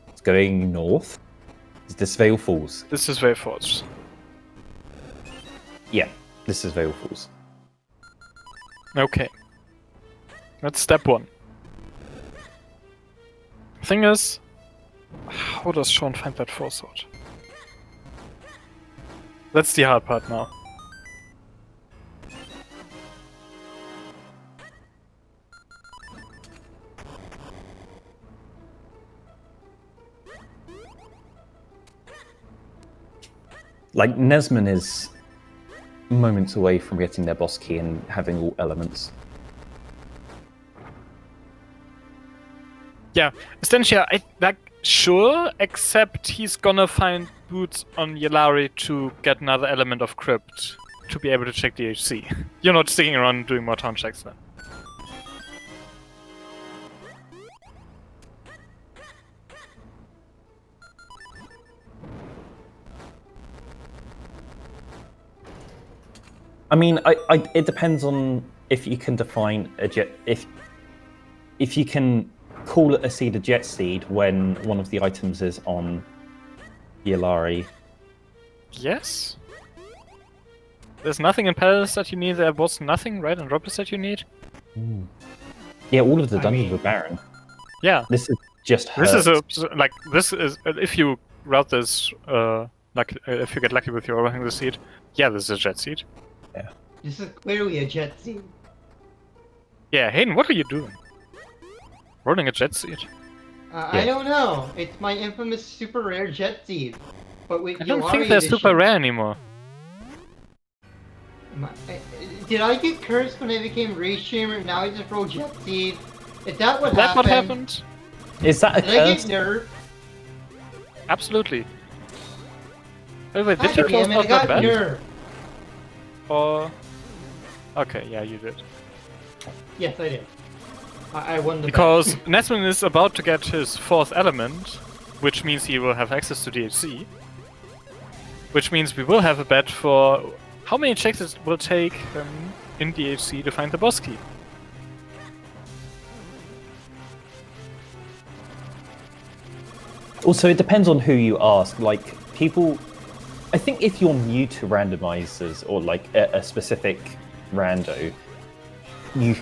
It's going north. Is this Veil Falls? This is Wave Forwards. Yeah, this is Veil Falls. Okay. That's step one. Thing is, how does Shawn find that 4-sword? That's the hard part now. Like, NesmaN is moments away from getting their boss key and having all elements. Yeah, essentially, sure, except he's gonna find boots on Yellari to get another element of crypt to be able to check the HC. You're not sticking around doing more town checks then. I mean, it depends on if you can define a jet. If you can call a seed a jet seed when one of the items is on Yellari. Yes. There's nothing in Palace that you need. There was nothing, right, in Robus that you need. Yeah, all of the dungeons were barren. Yeah. This is just. This is if you route this if you get lucky with your overhang the seed. Yeah, this is a jet seed. Yeah. This is clearly a jet seed. Yeah, Hayden, what are you doing? Rolling a jet seed? I don't know. It's my infamous super rare jet seed. But with I don't Yellari think they're edition, super rare anymore. Did I get cursed when I became Race Streamer and now I just roll jet seed? Is that what Is that happened? what happened? Is that a Did I get curse? nerfed? Absolutely. Wait, did God you close damn it, I out got that bad? nerfed. Or... Okay, yeah, you did. Yes, I did. I won the Because NesmaN is about to get his 4th element, which means he will have access to DHC. Which means we will have a bet for how many checks it will take in DHC to find the boss key. Also, it depends on who you ask. Like, people... I think if you're new to randomizers or, like, a specific rando, you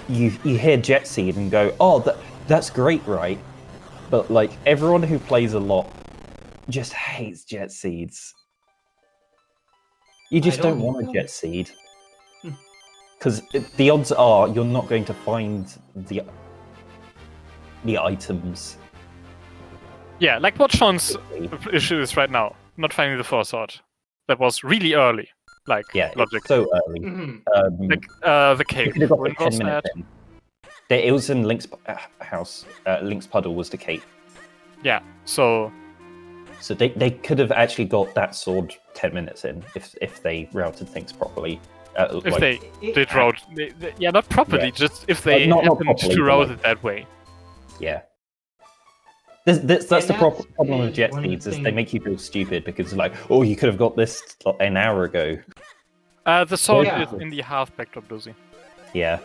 hear Jet Seed and go, oh, that's great, right? But, like, everyone who plays a lot just hates Jet Seeds. You just don't want a Jet Seed. Because the odds are you're not going to find the items. Yeah, like what Shawn's issue is right now. Not finding the 4-sword. That was really early. Like, Yeah, logic. it's so early. Like, the cave. You could have got When the was 10 minutes that? in. It was in Link's house. Link's puddle was the cave. Yeah, so... So they could have actually got that sword 10 minutes in if they routed things properly. If they did route... yeah, not properly, Yeah. just if they Not happened properly, to but route like- it that way. Yeah. That's the And problem with is jet one of the seeds is they things- make you feel stupid because like, oh, you could have got this an hour ago. The sword Yeah. is in the half backdrop, Lucy. Yeah.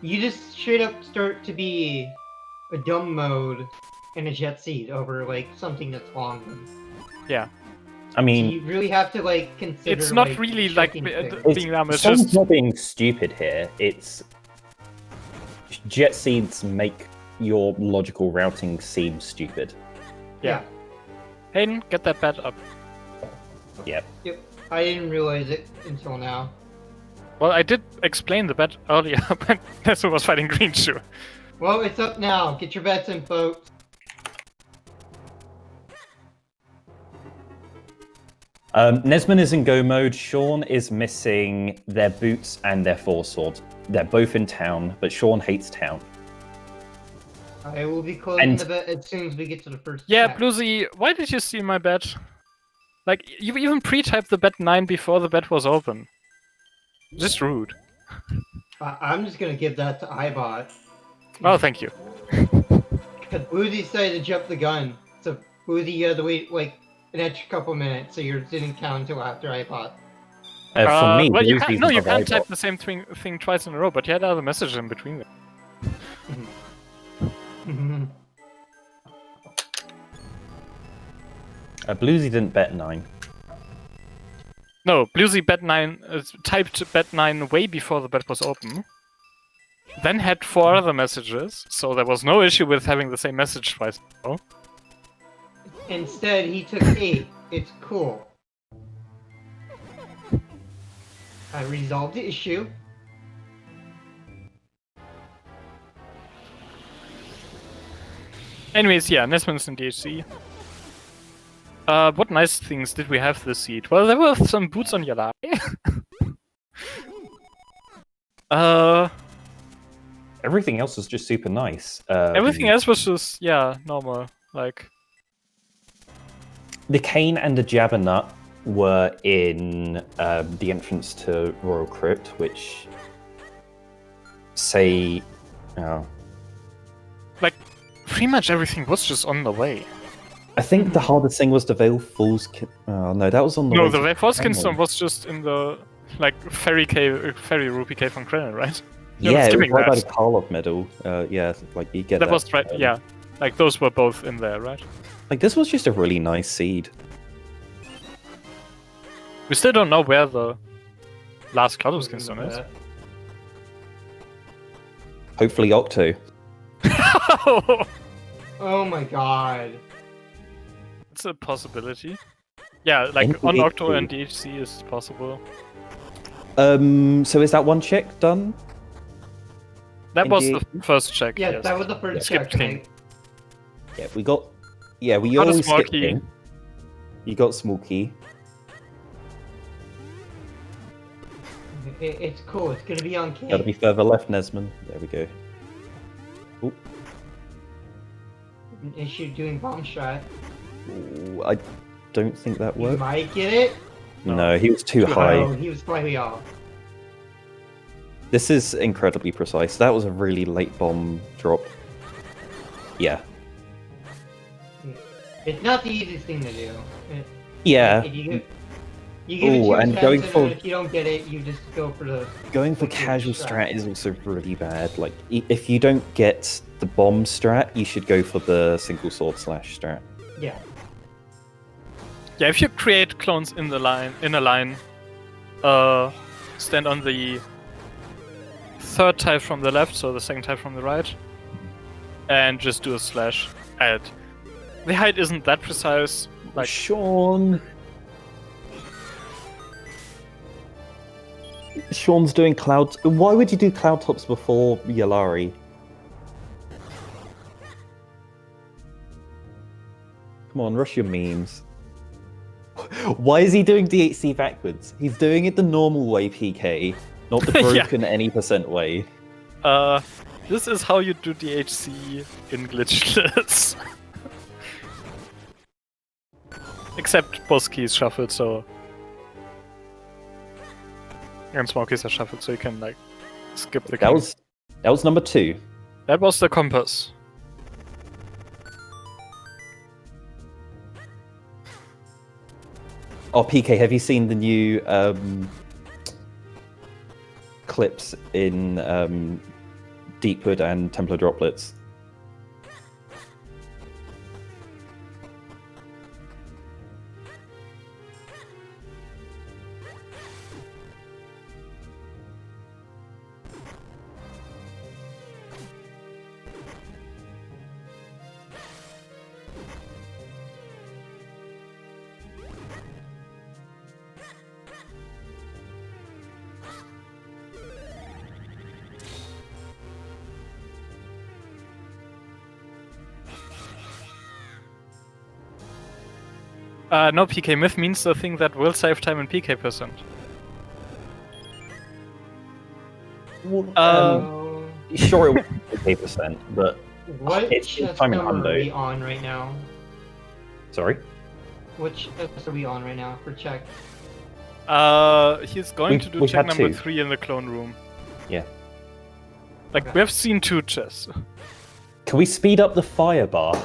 You just straight up start to be a dumb mode in a jet seed over like something that's long. Yeah. I So mean, you really have to like consider. It's not like, really like shifting things. being dumb, it's someone's just... not being stupid here. It's jet seeds make your logical routing seem stupid. Yeah. Hayden, get that bat up. Yep. Yep. I didn't realize it until now. Well, I did explain the bat earlier, but Nesma was fighting Green Shoe. Well, it's up now. Get your bets in, folks. NesmaN is in go mode. Shawn is missing their boots and their foresword. They're both in town, but Shawn hates town. I will be closing And- the bet as soon as we get to the first. Yeah, check. Bluesy, why did you steal my bet? Like, you even pre-typed the bet 9 before the bet was open. Just rude. I'm just gonna give that to iBot. Oh, thank you. Because Boozy decided to jump the gun. So Boozy, you had to wait like an extra couple minutes, so yours didn't count until after iBot. For me, well, you those can't, these no, you are can't Vibot. type the same thing twice in a row, but you had other messages in between them. Bluesy didn't bet 9. No, Bluesy bet 9 typed bet 9 way before the bet was open. Then had 4 other messages, so there was no issue with having the same message twice. Oh. Instead, he took 8. It's cool. I resolved the issue. Anyways, yeah, NesmaN's in DHC. What nice things did we have this seed? Well, there were some boots on Yalai. Everything else was just super nice. Everything else was just, yeah, normal. Like, The cane and the Jabba Nut were in the entrance to Royal Crypt, which say, like, pretty much everything was just on the way. I think the hardest thing was the Veil Falls. Oh no, that was on the No, way the to Forskin Kremlin. Stone was just in the, like, Fairy Rupee Cave on Kremlin, right? You were Yeah, it was skipping right by that. the Karlov medal. Yeah, like you get that. That was right, yeah. Like, those were both in there, right? Like this was just a really nice seed. We still don't know where the last Cloudwhiskin Stone is. Hopefully Octo. Oh my god. It's a possibility. Yeah, like In on Octo DHC. and DHC is possible. So is that one check done? That In was the DHC? first check. Yeah, yes. that was the first Skip check. King. Yeah, we got. Yeah, we Got a always small skip key. King. You got small key. It's cool. It's gonna be on King. Gotta be further left, NesmaN. There we go. Ooh, An issue doing bomb shot. ooh, I don't think that You worked. might get it. No, he was too Oh, high. he was slightly off. This is incredibly precise. That was a really late bomb drop. Yeah. It's not the easiest thing to do. Yeah. If you give it Ooh, two and attempts, going and for- then if you don't get it, you just go for the. Going for Okay, casual strat. strat is also really bad. Like, if you don't get the bomb strat, you should go for the single sword slash strat. Yeah. Yeah, if you create clones in a line, stand on the third type from the left, so the second type from the right, and just do a slash add. The height isn't that precise. Like, Shawn's doing cloud. Why would you do cloud tops before Yalari? Come on, rush your memes. Why is he doing DHC backwards? He's doing it the normal way, PK, not the Yeah. broken any percent way. this is how you do DHC in glitchless. Except both keys shuffled, so. And small keys are shuffled, so you can, like, skip the That king. was number 2. That was the compass. Oh, PK, have you seen the new clips in Deepwood and Templar Droplets? No, PK myth means the thing that will save time in PK percent. Sure, it will be 50%, but What it's chest time in number are hundo. we on right now? Sorry? Which chest are we on right now for check? He's going to do we've check had number two. 3 in the clone room. Yeah. Like, Okay. we have seen 2 chests. Can we speed up the fire bar?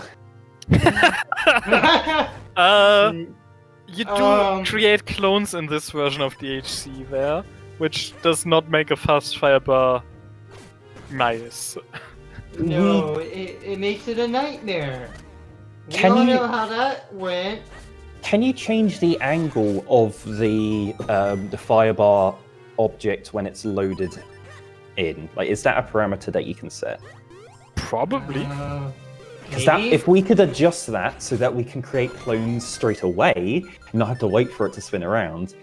You do create clones in this version of the HC there, which does not make a fast fire bar nice. No, it makes it a nightmare. We Can all you- know how that went. Can you change the angle of the fire bar object when it's loaded in? Like, is that a parameter that you can set? Probably. Because that, Maybe? if we could adjust that so that we can create clones straight away and not have to wait for it to spin around.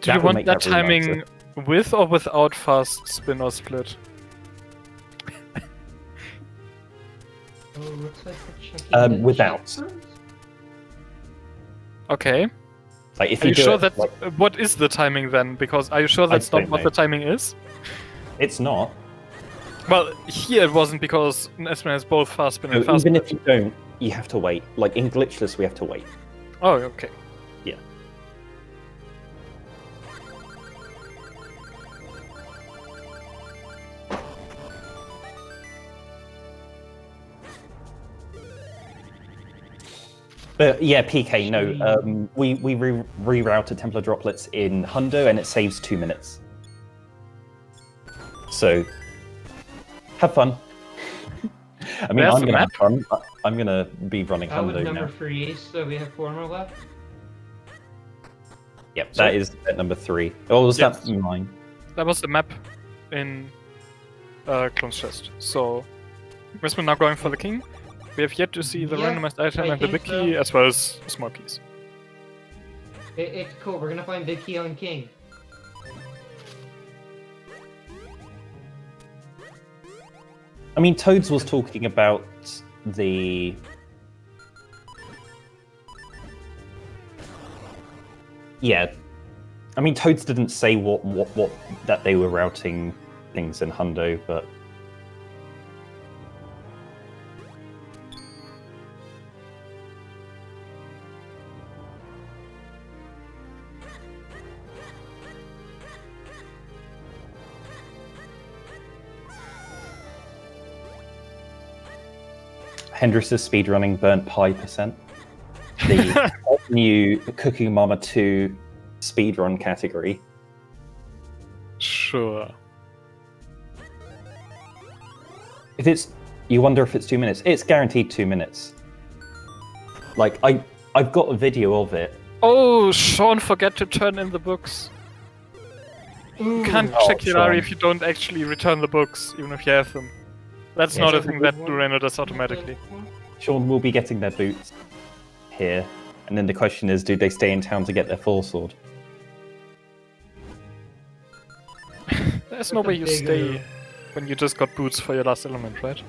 Do you would want make that really timing nicer. with or without fast spin or split? Oh, looks like we're checking the without. check first? Okay. Like, if Are you do sure it, that? like, What is the timing then? Because are you sure that's not don't what know. the timing is? it's not. Well, here it wasn't because NesmaN has both fast spin No, and fast even split. if you don't, you have to wait. Like in glitchless, we have to wait. Oh, okay. Yeah. But yeah, PK, no. We rerouted Templar Droplets in Hundo and it saves 2 minutes. So, have fun. I mean, Where's I'm the gonna map? have fun. I'm gonna be running That was Hundo number now. 3, so we have 4 more left. Yep, So- that is at number 3. Oh, was Yes. that mine? That was the map in Clone's chest. So, NesmaN now going for the king. We have yet to see the Yeah, randomized item I and the think big key, so. as well as small keys. It's cool. We're gonna find Big Key on King. I mean, Toads was talking about the... Yeah. I mean, Toads didn't say what that they were routing things in Hundo, but... Hendrix's speedrunning burnt pie %. The new Cooking Mama 2 speedrun category. Sure. If it's, you wonder if it's 2 minutes. It's guaranteed 2 minutes. Like I've got a video of it. Oh, Shawn forget to turn in the books. You can't Oh, check your diary Shawn. if you don't actually return the books, even if you have them. That's Yeah, not a so thing that Durano does automatically. Sean will be getting their boots here, and then the question is, do they stay in town to get their full sword? There's no That's a way you big stay when you just got boots for your last element, right?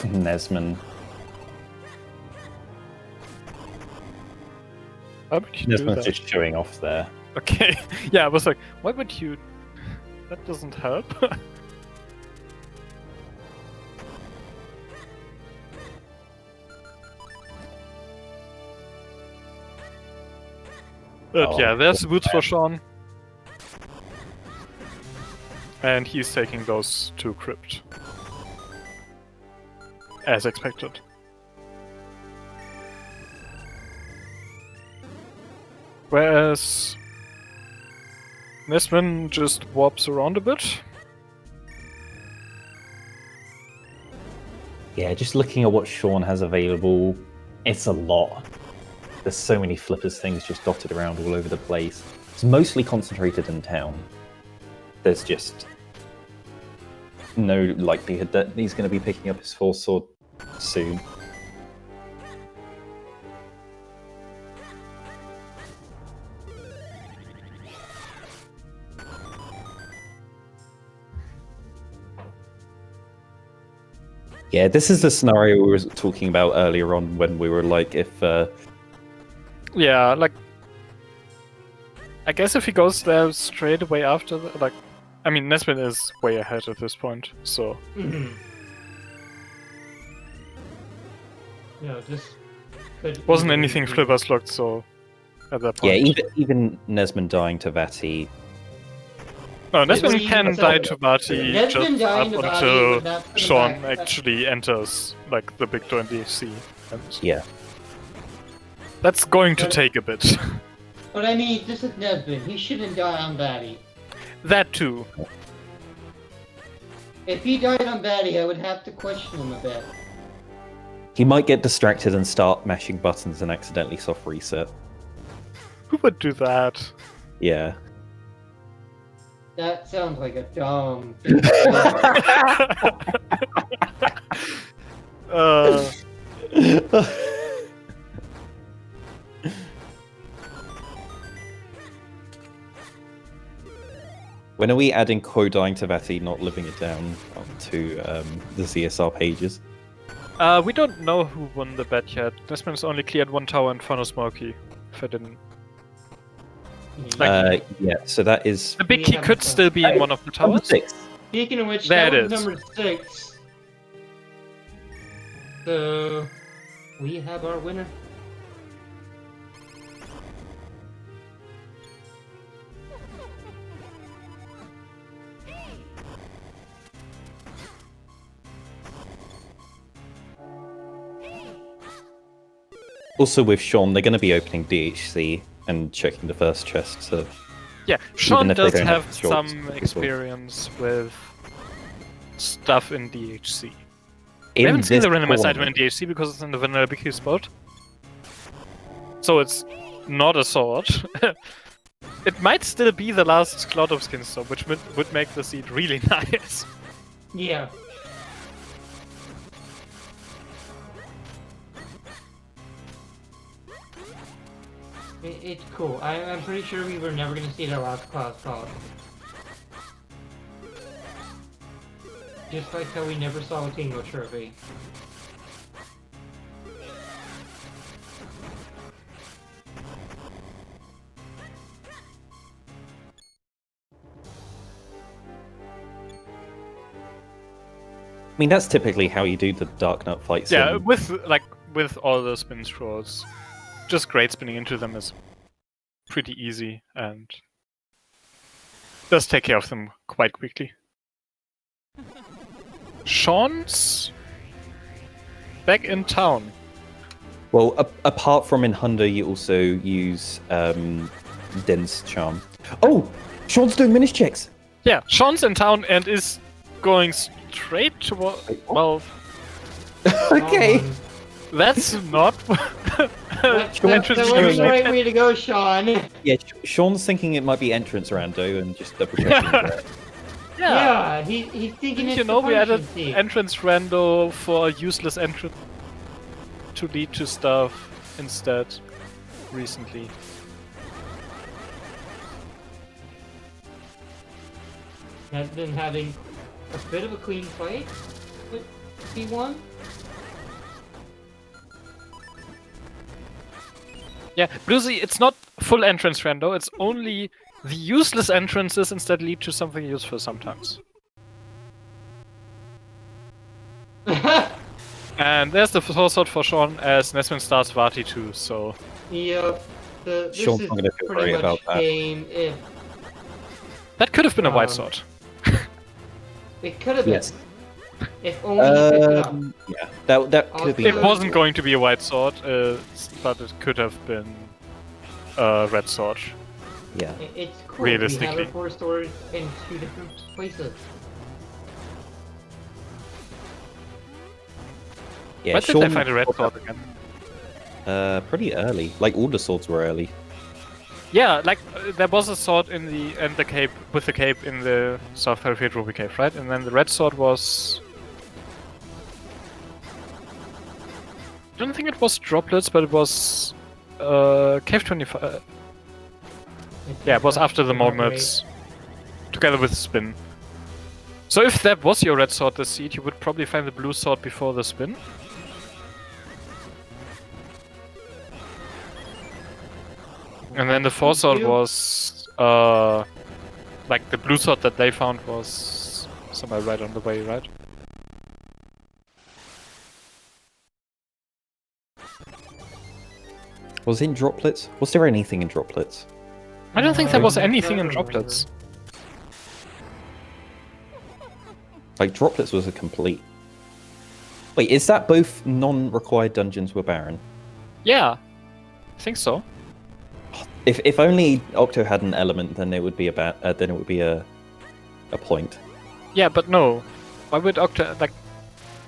NesmaN. Why would you do NesmaN's that? just showing off there. Okay, yeah, I was like, why would you... That doesn't help. But yeah, there's the boots for Shawn. And he's taking those to Crypt. As expected. Whereas NesmaN just warps around a bit. Yeah, just looking at what Shawn has available, it's a lot. There's so many flippers things just dotted around all over the place. It's mostly concentrated in town. There's just no likelihood that he's going to be picking up his full sword soon. Yeah, this is the scenario we were talking about earlier on when we were like, if... Yeah, like... I guess if he goes there straight away after, like... I mean, NesmaN is way ahead at this point, so... Yeah, just... Wasn't anything flippers locked, so... At that point... Yeah, even NesmaN dying to Vati... No, NesmaN can die to Vati NesmaN just dying up to Vati, until but that's gonna Shawn back- actually enters, like, the big door in DHC. And Yeah. that's going to take a bit. But I mean, this is NesmaN. He shouldn't die on Batty. That too. If he died on Batty, I would have to question him a bit. He might get distracted and start mashing buttons and accidentally soft reset. Who would do that? Yeah. That sounds like a dumb thing. When are we adding Ko dying to Vati, not living it down onto the CSR pages? We don't know who won the bet yet. NesmaN's only cleared one tower and Funnel Smoky. If I didn't. Yeah, so that is... The big key could still be in one of the number towers. 6. Speaking of which, There that it was is. number 6. So, we have our winner. Also with Shawn, they're going to be opening DHC and checking the first chest, so... Yeah, Shawn if they does don't have have shorts some as well. experience with stuff in DHC. We In haven't seen the this randomized item tournament- in DHC because it's in the vanilla BQ spot. So it's not a sword. It might still be the last Cloud of Skin sword, which would make the seed really nice. Yeah. It's cool. I'm pretty sure we were never going to see that last class call. Just like how we never saw a Tingo trophy. I mean, that's typically how you do the Dark Nut fights. Yeah, in- with all the spin scrolls, just great spinning into them is pretty easy and does take care of them quite quickly. Shawn's back in town. Well, apart from in Hunder, you also use Den's Charm. Oh! Shawn's doing Minish checks! Yeah, Shawn's in town and is going straight toward. Well, Okay! that's not. That's the right way to go, Shawn. Yeah, Shawn's thinking it might be entrance rando and just double checking that. Yeah, he's thinking it's You know, the we added punishment seat. entrance rando for a useless entrance to lead to stuff instead recently. Has been having a bit of a clean fight with P1. Yeah, Bluesy, it's not full entrance rando, it's only the useless entrances instead lead to something useful sometimes. And there's the source sword for Shawn as NesmaN starts Vati too, so... Yep. This Sean's is not gonna feel pretty great about much that. game if That could have been a white sword. it could have been. Yes. If only you picked it up. Yeah, that could be. It wasn't going to be a white sword, but it could have been a red sword. Yeah. It's cool. Realistically. We have a 4 swords in 2 different places. Yeah, When did they find a red sword again? Pretty early. Like all the swords were early. Yeah, like there was a sword in the cape with the cape in the South Peripheral Ruby Cave, right? And then the red sword was. I don't think it was droplets, but it was Cave 25. Yeah, it was after the Mormons, together with Spin. So if that was your red sword, the seed, you would probably find the blue sword before the Spin. And then the 4 sword was like the blue sword that they found was somewhere right on the way, right? Was it in droplets? Was there anything in droplets? I don't think there was anything in droplets. Like droplets was a complete. Wait, is that both non-required dungeons were barren? Yeah, I think so. If only Octo had an element, then it would be then it would be a point. Yeah, but no. Why would Octo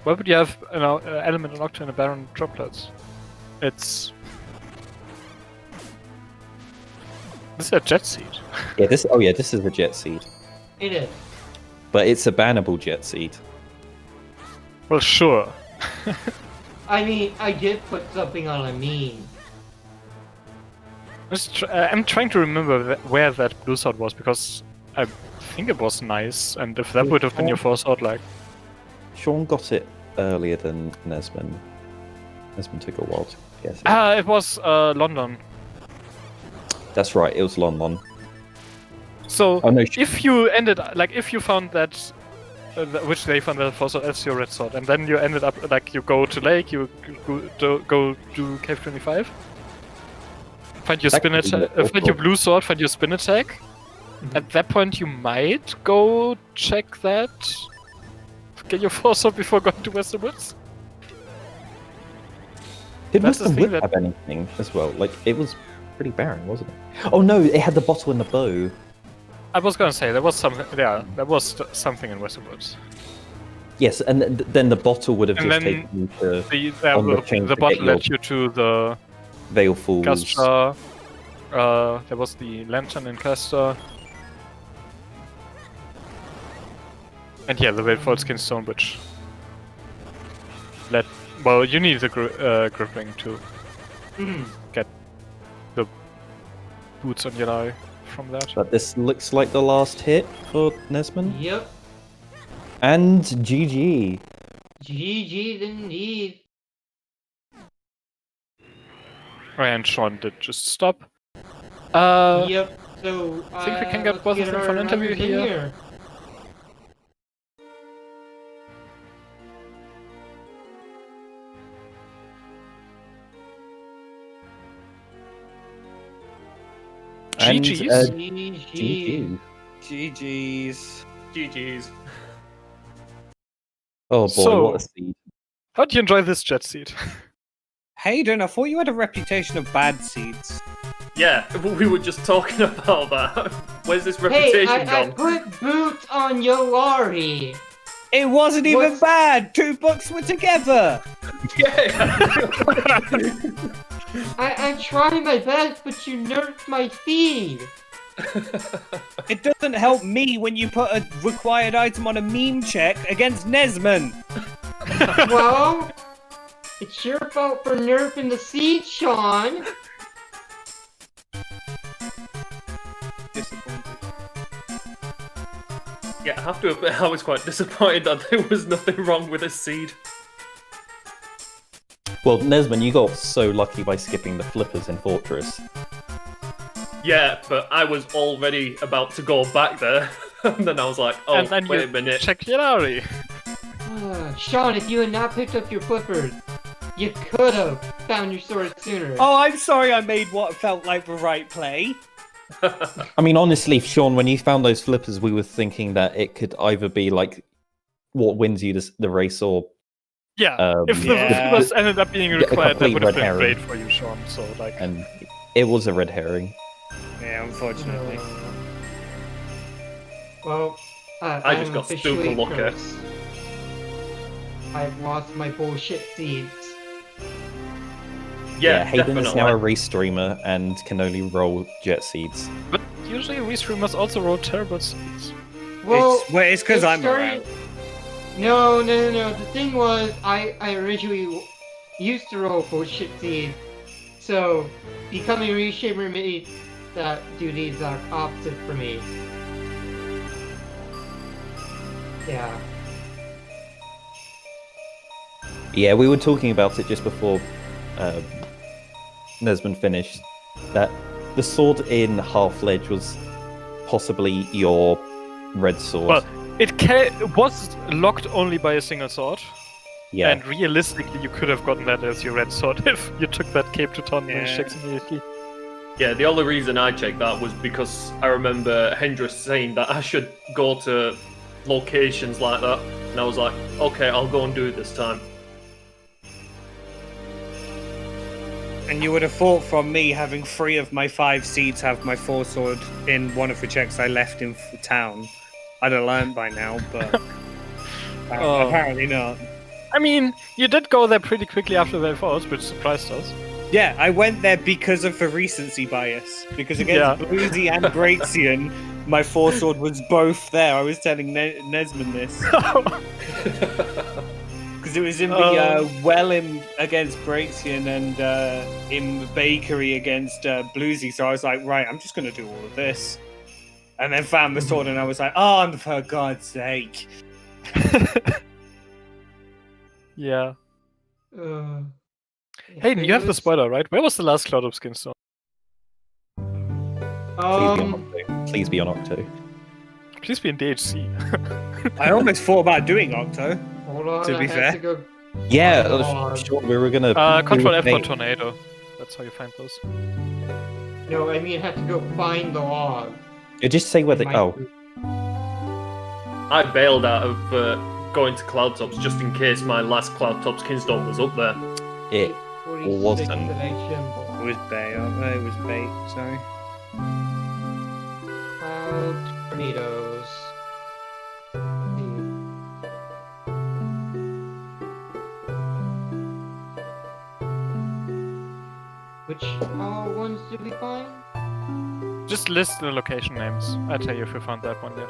Why would you have an element in Octo and a barren droplets? It's. This is a jet seed. Yeah, this. Oh yeah, this is a jet seed. It is. But it's a bannable jet seed. Well, sure. I mean, I did put something on a meme. I'm trying to remember where that blue sword was because I think it was nice, and if that would have been your 4 sword, like. Sean got it earlier than NesmaN. NesmaN took a while to get it. It was London. That's right, it was London. So Oh, no, if you ended if you found that, which they found that 4 sword as your red sword, and then you ended up you go to lake, you go to Cave 25, find your spin attack, find your blue sword, find your spin attack. At that point, you might go check that, get your 4 sword before going to Western Woods. Did That's the Western thing Wood have anything as well? Like, it was pretty barren, wasn't it? Oh no, it had the bottle and the bow. I was gonna say there was something. Yeah, there was something in Western Woods. Yes, and then the bottle would have And just then taken you to the bottle led you to the Vale Falls. Castra. There was the lantern in Castra. And yeah, the Vale Falls Skin Stone, which led. Well, you need the grip ring to get the boots on your eye from that. But this looks like the last hit for NesmaN. Yep. And GG. GG's indeed. And Sean did just stop. Yep. So I think we can get let's both of them our for an interview numbers in here. And, GG's. GG. GG's. GG's. Oh boy, So- what a seed. How do you enjoy this jet seed? Hayden, I thought you had a reputation of bad seeds. Yeah, we were just talking about that. Where's this Hey, reputation I gone? put boots on Yolari. It wasn't even What's- bad! 2 books were together! Yeah. I tried my best, but you nerfed my feed. It doesn't help me when you put a required item on a meme check against NesmaN! Well, it's your fault for nerfing the seed, Sean. Disappointed. Yeah, I have to admit, I was quite disappointed that there was nothing wrong with this seed. Well, NesmaN, you got so lucky by skipping the flippers in Fortress. Yeah, but I was already about to go back there, and then I was like, oh, and then wait you a minute. check Yolari. Sean, if you had not picked up your flippers, You could have found your sword sooner. Oh, I'm sorry I made what felt like the right play. I mean, honestly, Sean, when you found those flippers, we were thinking that it could either be like what wins you the race, or Yeah, if the Yeah. flippers ended up being a required, that complete would have red been herring. great for you, Sean. So, like, and it was a red herring. Yeah, unfortunately. Well, I just I'm got officially super lucky. cursed. I've lost my bullshit seeds. Yeah, Hayden definitely. is now a race streamer and can only roll jet seeds. but usually restreamers also roll terrible seeds. Well, It's because it I'm started- around. No. The thing was, I originally used to roll bullshit seeds, so becoming a reshaper made that do the exact opposite for me. Yeah. Yeah, we were talking about it just before NesmaN finished, that the sword in Half-Ledge was possibly your red sword. Well, it was locked only by a single sword, yeah, and realistically, you could have gotten that as your red sword if you took that cape to tournament Yeah. checks immediately. Yeah, the only reason I checked that was because I remember Hendra saying that I should go to locations like that, and I was like, okay, I'll go and do it this time. And you would have thought from me having 3 of my 5 seeds have my 4 sword in one of the checks I left in town. I'd have learned by now, but Oh. apparently not. I mean, you did go there pretty quickly after they fought, which surprised us. Yeah, I went there because of the recency bias. Because against Bluesy and Braxian, my 4 sword was both there. I was telling NesmaN this. Because it was in the Wellham against Braxian and in the Bakery against Bluesy. So I was like, right, I'm just going to do all of this. And then found the sword and I was like, oh, for God's sake. Yeah. If Hayden, it you have the was- spoiler, right? Where was the last Cloud of Skin Stone? please be on Octo. Please be in DHC. I almost thought about doing Octo. Hold on, To be I have fair. to go. Yeah, Oh, sure, we were gonna. Control F for coordinate- Tornado. That's how you find those. No, I mean I have to go find the log. Just say where they. My- Oh, I bailed out of going to Cloudtops just in case my last Cloudtops Kinstone was up there. it 46 wasn't. that I It shimble. was Bay, it was Bait, sorry. Cloud tornadoes. Which ones did we find? Just list the location names. I'll tell you if you found that one yet.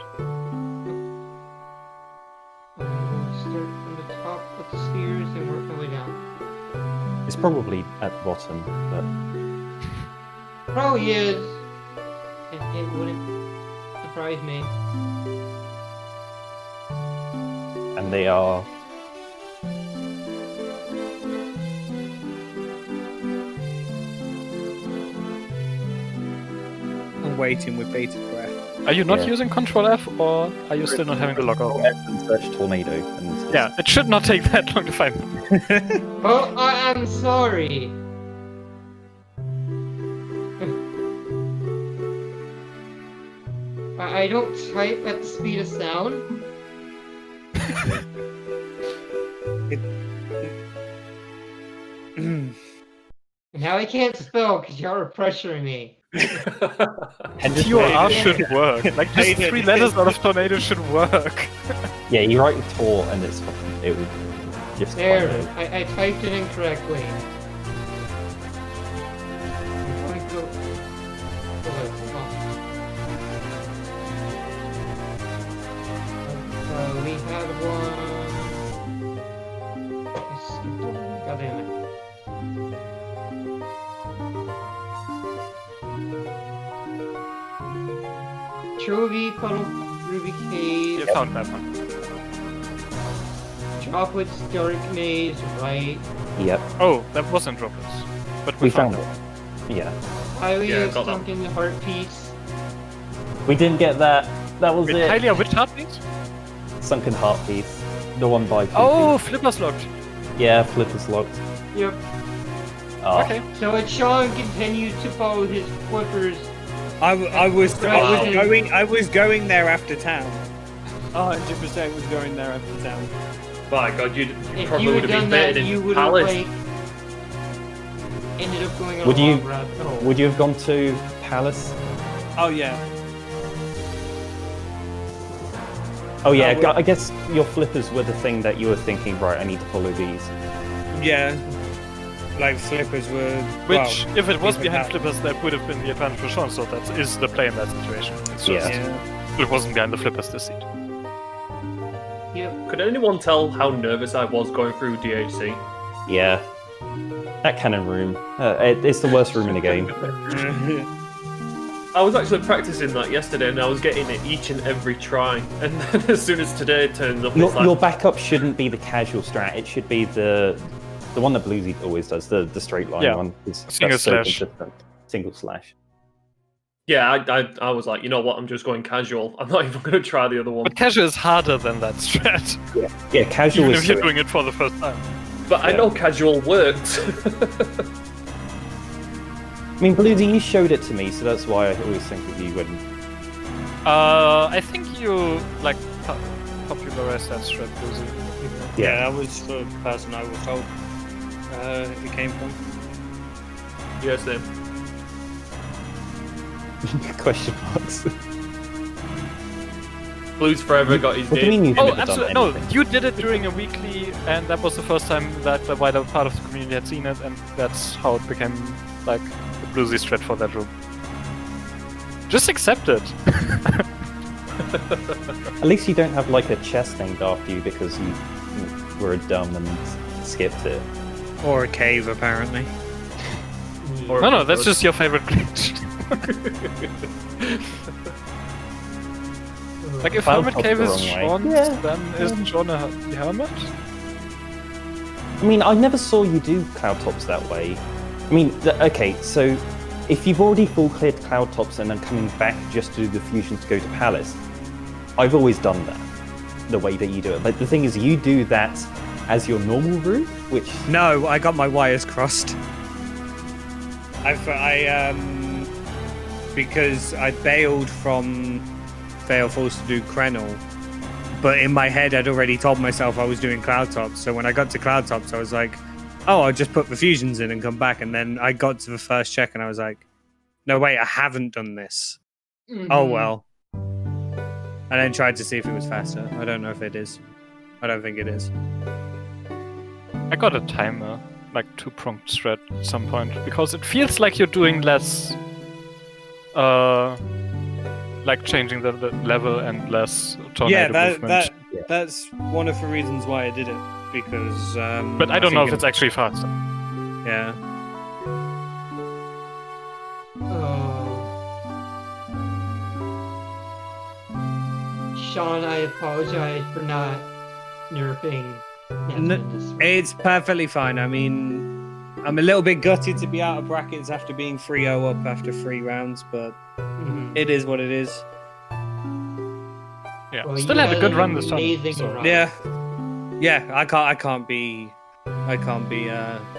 Start from the top with the spheres and work my way down. It's probably at the bottom, Probably is. It wouldn't surprise me. and they are. I'm waiting with bated breath. Are you not Yeah. using Control F, or are you still not having the log open? And search tornado. And it's- Yeah, it should not take that long to find them. Oh, I'm sorry. I don't type at the speed of sound. Now I can't spell because y'all are pressuring me. And just TOR write- should work. Like, just Hayden. 3 letters out of Tornado should work. Yeah, you write Tor and it's it would just. There, find it. I typed it incorrectly. I'm going to go. Oh, wait, hold on. We had one. I skipped one. God damn it. Chovy, Puddle, Ruby Cave, You found that one. Chocolate, Dark Maze, right? Yep, Oh, that wasn't droplets. But we found that it. one. Yeah, Highly Yeah, got that. sunken heart piece. we didn't get that. That was Wait, it. Hylia, which heart piece? Sunken heart piece, the one by. Oh, Flipper's locked. yeah, Flipper's locked. Yep. Oh, Okay. So as Sean continues to follow his flippers, I was Wow. going there after town. 100% was going there after town. My God, you if probably you would had have done been that, baited you in would have Palace. like ended up going on Would a you- long rabbit hole. would you have gone to Palace? Oh yeah. Oh yeah, well- I guess your flippers were the thing that you were thinking. Right, I need to follow these. Yeah. Like flippers were. Which, well, if it was even behind that- flippers, that would have been the advantage for Sean, so that is the play in that situation. It's just, Yeah. it wasn't behind the flippers this seat. Yep. Could anyone tell how nervous I was going through DHC? Yeah, that cannon room. It's the worst room in the game. I was actually practicing that yesterday, and I was getting it each and every try. And then as soon as today turns up, it's like, Your backup shouldn't be the casual strat. It should be the one that Bluesy always does, the straight line Yeah. one. That's Single so slash. consistent. Single slash. yeah, I was like, you know what? I'm just going casual. I'm not even going to try the other one. But casual is harder than that strat, Yeah, casual even is if you're so- doing it for the first time. But I know casual worked. I mean, Bluesy, you showed it to me, so that's why I always think of you when. I think you like popularized that strat, Lucy. Yeah, that was the person I was told it came from. yes, then. Question marks. Blues Forever got his What do you name. mean you've Oh, never done absolutely. No, anything? you did it during a weekly, and that was the first time that a wider part of the community had seen it, and that's how it became like the bluesy strat for that room. Just accept it. At least you don't have like a chest named after you because you were dumb and skipped it. Or a cave, apparently. Or- No, that's just your favorite glitch. Like, if Cloud Hermit Top's Cave the is wrong way. Sean, Yeah. then isn't Sean a hermit? I mean, I never saw you do cloud tops that way. I mean, okay, so if you've already full cleared cloud tops and then coming back just to do the fusion to go to Palace, I've always done that the way that you do it. But the thing is, you do that as your normal route, which No, I got my wires crossed. Because I bailed from Fail Force to do Krenel, but in my head I'd already told myself I was doing Cloud Tops. So when I got to Cloud Tops, I was like, "Oh, I'll just put the fusions in and come back." And then I got to the first check and I was like, "No, wait, I haven't done this. Oh well." And then tried to see if it was faster. I don't know if it is. I don't think it is. I got a timer, like 2-pronged strat at some point, because it feels like you're doing less, like changing the level and less tornado movement. That's one of the reasons why I did it, because But I don't know if think it's actually faster. yeah. Sean, I apologize for not nerfing NesmaN this week. It's perfectly fine. I mean, I'm a little bit gutted to be out of brackets after being 3-0 up after 3 rounds, but Mhm. it is what it is. Yeah, Well, still you had a good an run this time. amazing so- run. Yeah, I can't be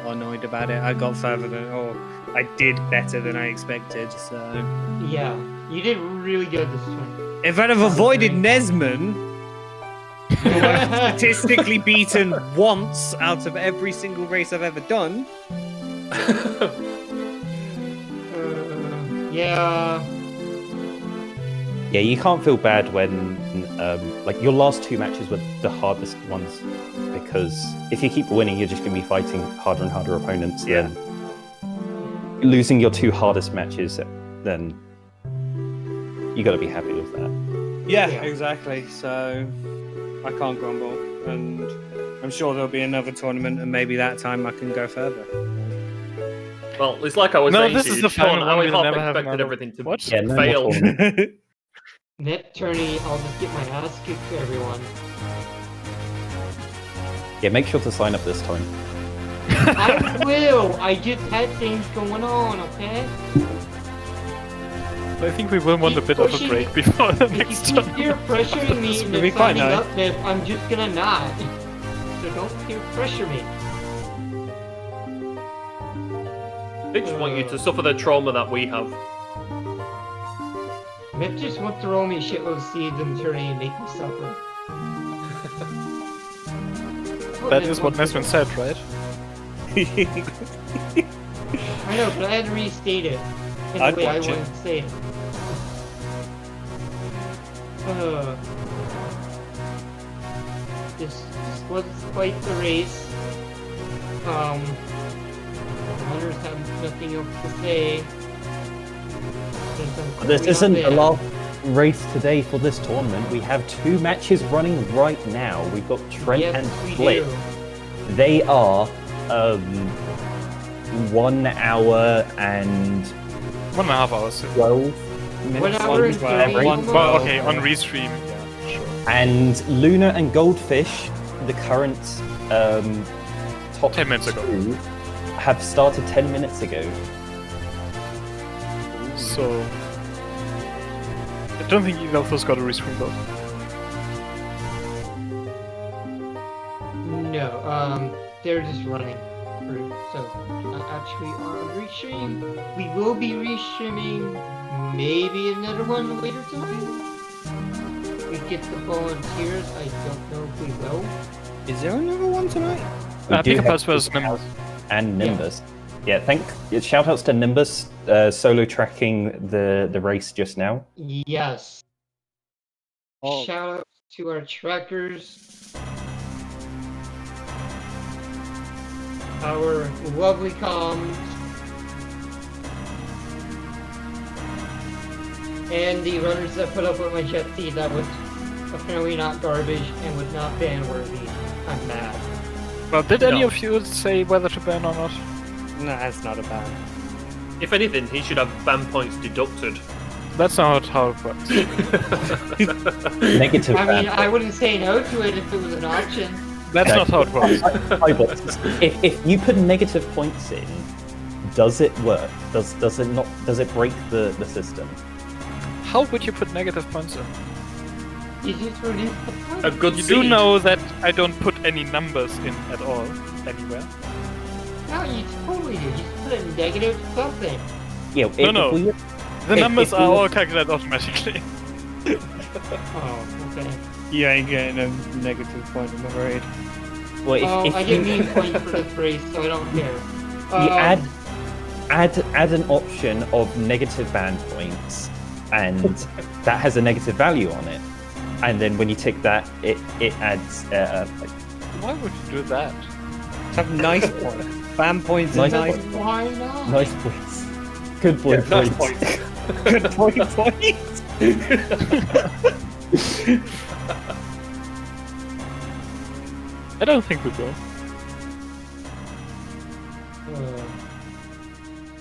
annoyed about it. I got further than, or I did better than I expected. So Yeah, you did really good this time. if I'd have avoided NesmaN, who I've statistically beaten once out of every single race I've ever done. Yeah. yeah, you can't feel bad when like your last 2 matches were the hardest ones because if you keep winning, you're just going to be fighting harder and harder opponents. Yeah. Then losing your 2 hardest matches, then you got to be happy with that. Yeah, Yeah. exactly. So I can't grumble, and I'm sure there'll be another tournament, and maybe that time I can go further. Well, it's like I was No, saying this to is you, the Sean, final I one, we'll half never have expected another- everything to What? Yeah, no more fail. tournament. Net tourney, I'll just get my ass kicked for everyone. Yeah, make sure to sign up this time. I will! I just had things going on, okay? I think we will want a bit of a Pushing- break before the If next you time. keep peer pressuring me It's into gonna be quite signing nice. up, Nip, I'm just gonna not. So don't peer pressure me. They just want you to suffer the trauma that we have. Mip just wants to roll me shitload of seeds in the terrain and make me suffer. That is what NesmaN said, right? I know, but I had to restate it in I'd the way I watch it. wanted to say it. This was quite the race. Runners have nothing else to say. This isn't the last race today for this tournament. We have 2 matches running right now. We've got Trent and Split. They are 1 hour and 1.5 hours. 12 minutes. 1 hour and 30 Well, okay, on restream. Yeah, sure. And Luna and Goldfish, the current top 10 minutes ago. 2, have started 10 minutes ago. So I don't think either of those got a restream though. No, they're just running through. So, actually on restream. We will be restreaming maybe another one later tonight. We get the volunteers. I don't know if we will. Is there another one tonight? We do Pick have up versus Nimbus. and Nimbus. Yeah, shout outs to Nimbus solo tracking the race just now. Yes. Oh. Shout out to our trackers. Our lovely comms. And the runners that put up with my jet seat that was apparently not garbage and was not ban worthy. I'm mad. Well, did any No. of you say whether to ban or not? No, that's not a ban. If anything, he should have ban points deducted. That's not how it works. Negative I mean, ban. I wouldn't say no to it if it was an option. That's No. not how it works. Eyeballs. If you put negative points in, does it work? Does it not? Does it break the system? How would you put negative points in? You just reduce the A point. good You seed. do know that I don't put any numbers in at all, anywhere. No, you totally do. You just put a negative something. Yeah. No. We, The numbers if are we- all calculated automatically. Oh, okay. You ain't getting a negative point, I'm afraid. well, Oh, if I you, get mean points for this race, so I don't care. you add an option of negative ban points, and that has a negative value on it. And then when you tick that, it adds Why would you do that? Have nice points. Ban points Nice and nice points. Why not? nice points. Good boy Nice points. points. good points. I don't think we will.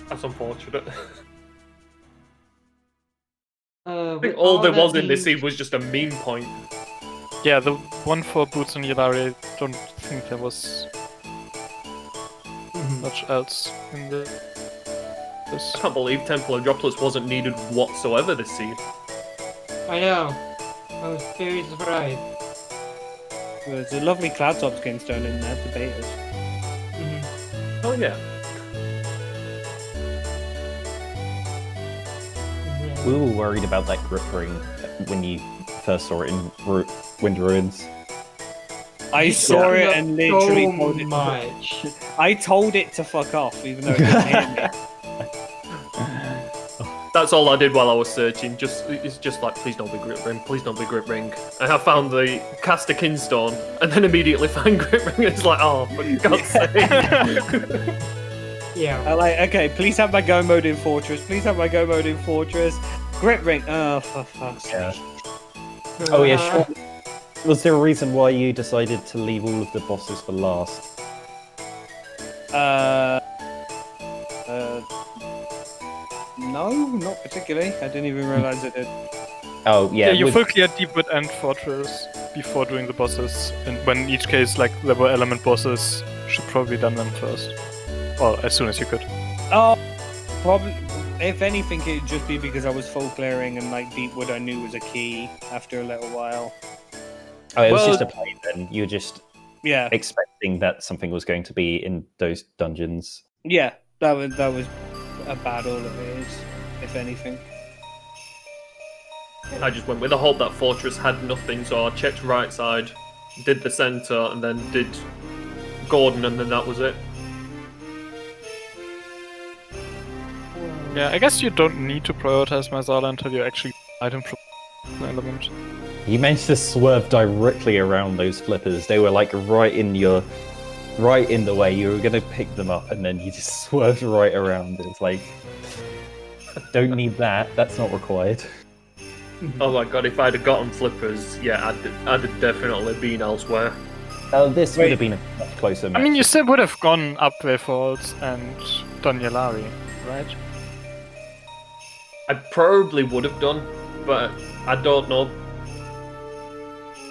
That's unfortunate. I With think all there that was in this being- seed was just a meme point. Yeah, the one for Boots and Yalari, I don't think there was Mhm. much else in the. This. I can't believe Temple of Droplets wasn't needed whatsoever this seed. I know. I was very surprised. There's a lovely Cloudtop skin stone in there for betas. Mhm. Oh yeah. We were worried about that grip ring when you first saw it in Wind Ruins. I saw it and literally so told it. much. I told it to fuck off, even though it didn't hear me. That's all I did while I was searching. It's just like, please don't be grip ring, please don't be grip ring. And I found the caster kinstone, and then immediately find grip ring. It's like, oh, for God's sake! Yeah. I like, okay, please have my go mode in Fortress. Please have my go mode in Fortress. Grip ring. Oh, for fuck's sake. Yeah. Oh yeah, Uh, sure. Was there a reason why you decided to leave all of the bosses for last? No, not particularly. I didn't even realize I did. Oh yeah, Yeah, you with- full cleared Deepwood and Fortress before doing the bosses, and when in each case, like, there were element bosses, should probably done them first. Or as soon as you could. Oh, probably. If anything, it'd just be because I was full clearing and like Deepwood I knew was a key after a little while. oh, it was Well- just a play then. You were just Yeah, expecting that something was going to be in those dungeons. yeah. That was about all of it is, if anything. I just went with the hope that Fortress had nothing, so I checked right side, did the center, and then did Gordon, and then that was it. Yeah, I guess you don't need to prioritize Mazala until you actually item element. You managed to swerve directly around those flippers. They were like right in the way. You were gonna pick them up, and then you just swerved right around. It's like, don't need that. That's not required. Oh my god, if I'd have gotten flippers, yeah, I'd have definitely been elsewhere. This would have been a much closer match. I mean, you still would have gone up Falls and done Yalari, right? I probably would have done, but I don't know.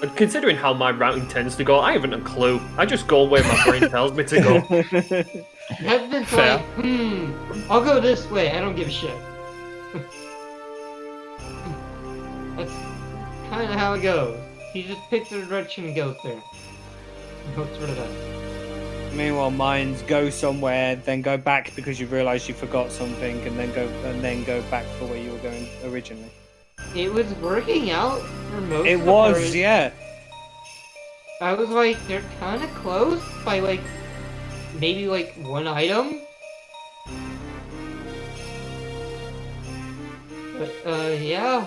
And considering how my routing tends to go, I haven't a clue. I just go where my brain tells me to go. I've been Fair. like, I'll go this way. I don't give a shit. That's kind of how it goes. You just pick the direction and goes there. Goes through that. Meanwhile, mine's go somewhere, then go back because you realise you forgot something, and then go back for where you were going originally. It was working out for most It of the was, party. yeah. I was like, they're kind of close by like, maybe like one item. But, yeah.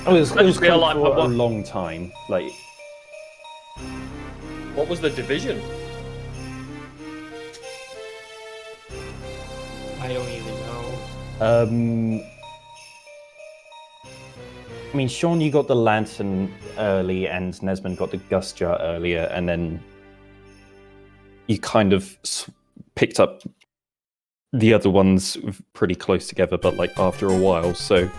it was I just close feel like for a what- long time. Like, What was the division? I don't even know. I mean, Shawn, you got the lantern early, and NesmaN got the Gust Jar earlier, and then you kind of picked up the other ones pretty close together, but like after a while. So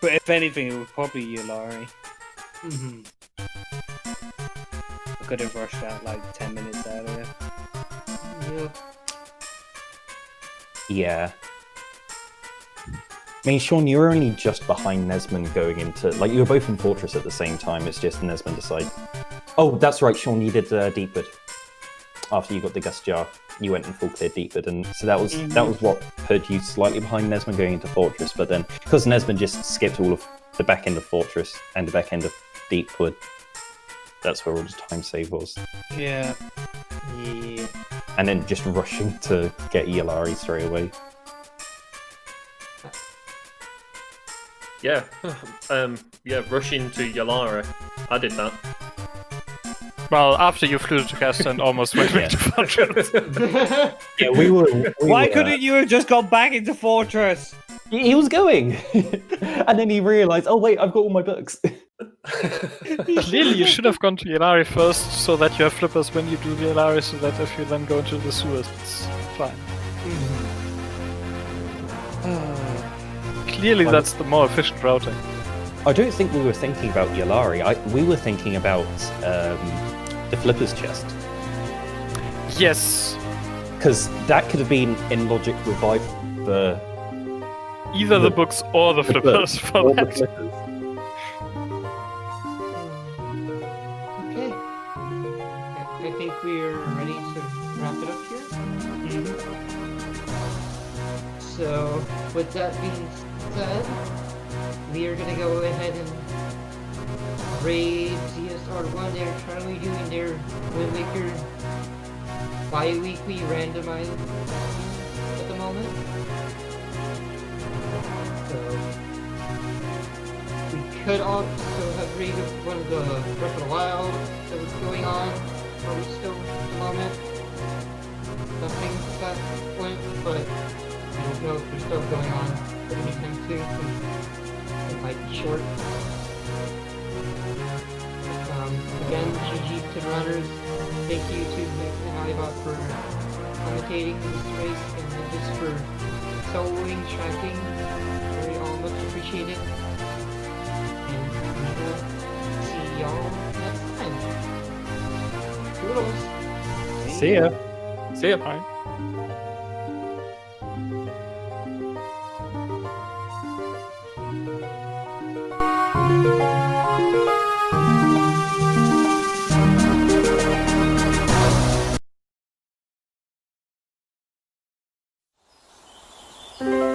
But if anything, it was probably Yulari. Mm-hmm. I could have rushed out like 10 minutes earlier. Yep. yeah. I mean, Shawn, you were only just behind NesmaN going into... Like, you were both in Fortress at the same time. It's just NesmaN decided... Oh, that's right, Shawn, you did Deepwood. After you got the Gust Jar, you went and full cleared Deepwood. And so that was what put you slightly behind NesmaN going into Fortress. But then, because NesmaN just skipped all of the back end of Fortress and the back end of Deepwood, that's where all the time save was. Yeah. Yeah. And then just rushing to get Yalari straight away. Yeah, yeah, rushing to Yalari. I did that. Well, after you flew to Cast and almost went back to Fortress. Yeah, we were... Why couldn't you have just gone back into Fortress? He was going! And then he realised, oh wait, I've got all my books. Clearly, you should have gone to Yalari first, so that you have flippers when you do the Yalari, so that if you then go into the sewers, it's fine. Clearly, that's the more efficient routing. I don't think we were thinking about Yalari. We were thinking about the Flipper's chest. Yes. Because that could have been in logic with either Either the books or the flippers for or the that. Flippers. Okay. I think we're ready to wrap it up here. So, with that being said, we are gonna go ahead and raid ZSR1. They're currently doing their Windmaker bi-weekly randomizer at the moment. So, we could also have raided one of the Breath of the Wild that was going on, probably still at the moment. Nothing at that point, but I don't know if they're still going on anytime soon, since it might be short. Again, GG to the runners. Thank you to Nick and Ibot for commentating this race, and just for soloing, tracking. Very all much appreciated. And we will see y'all next time. Toodles! See ya. See ya. Fine. Bye.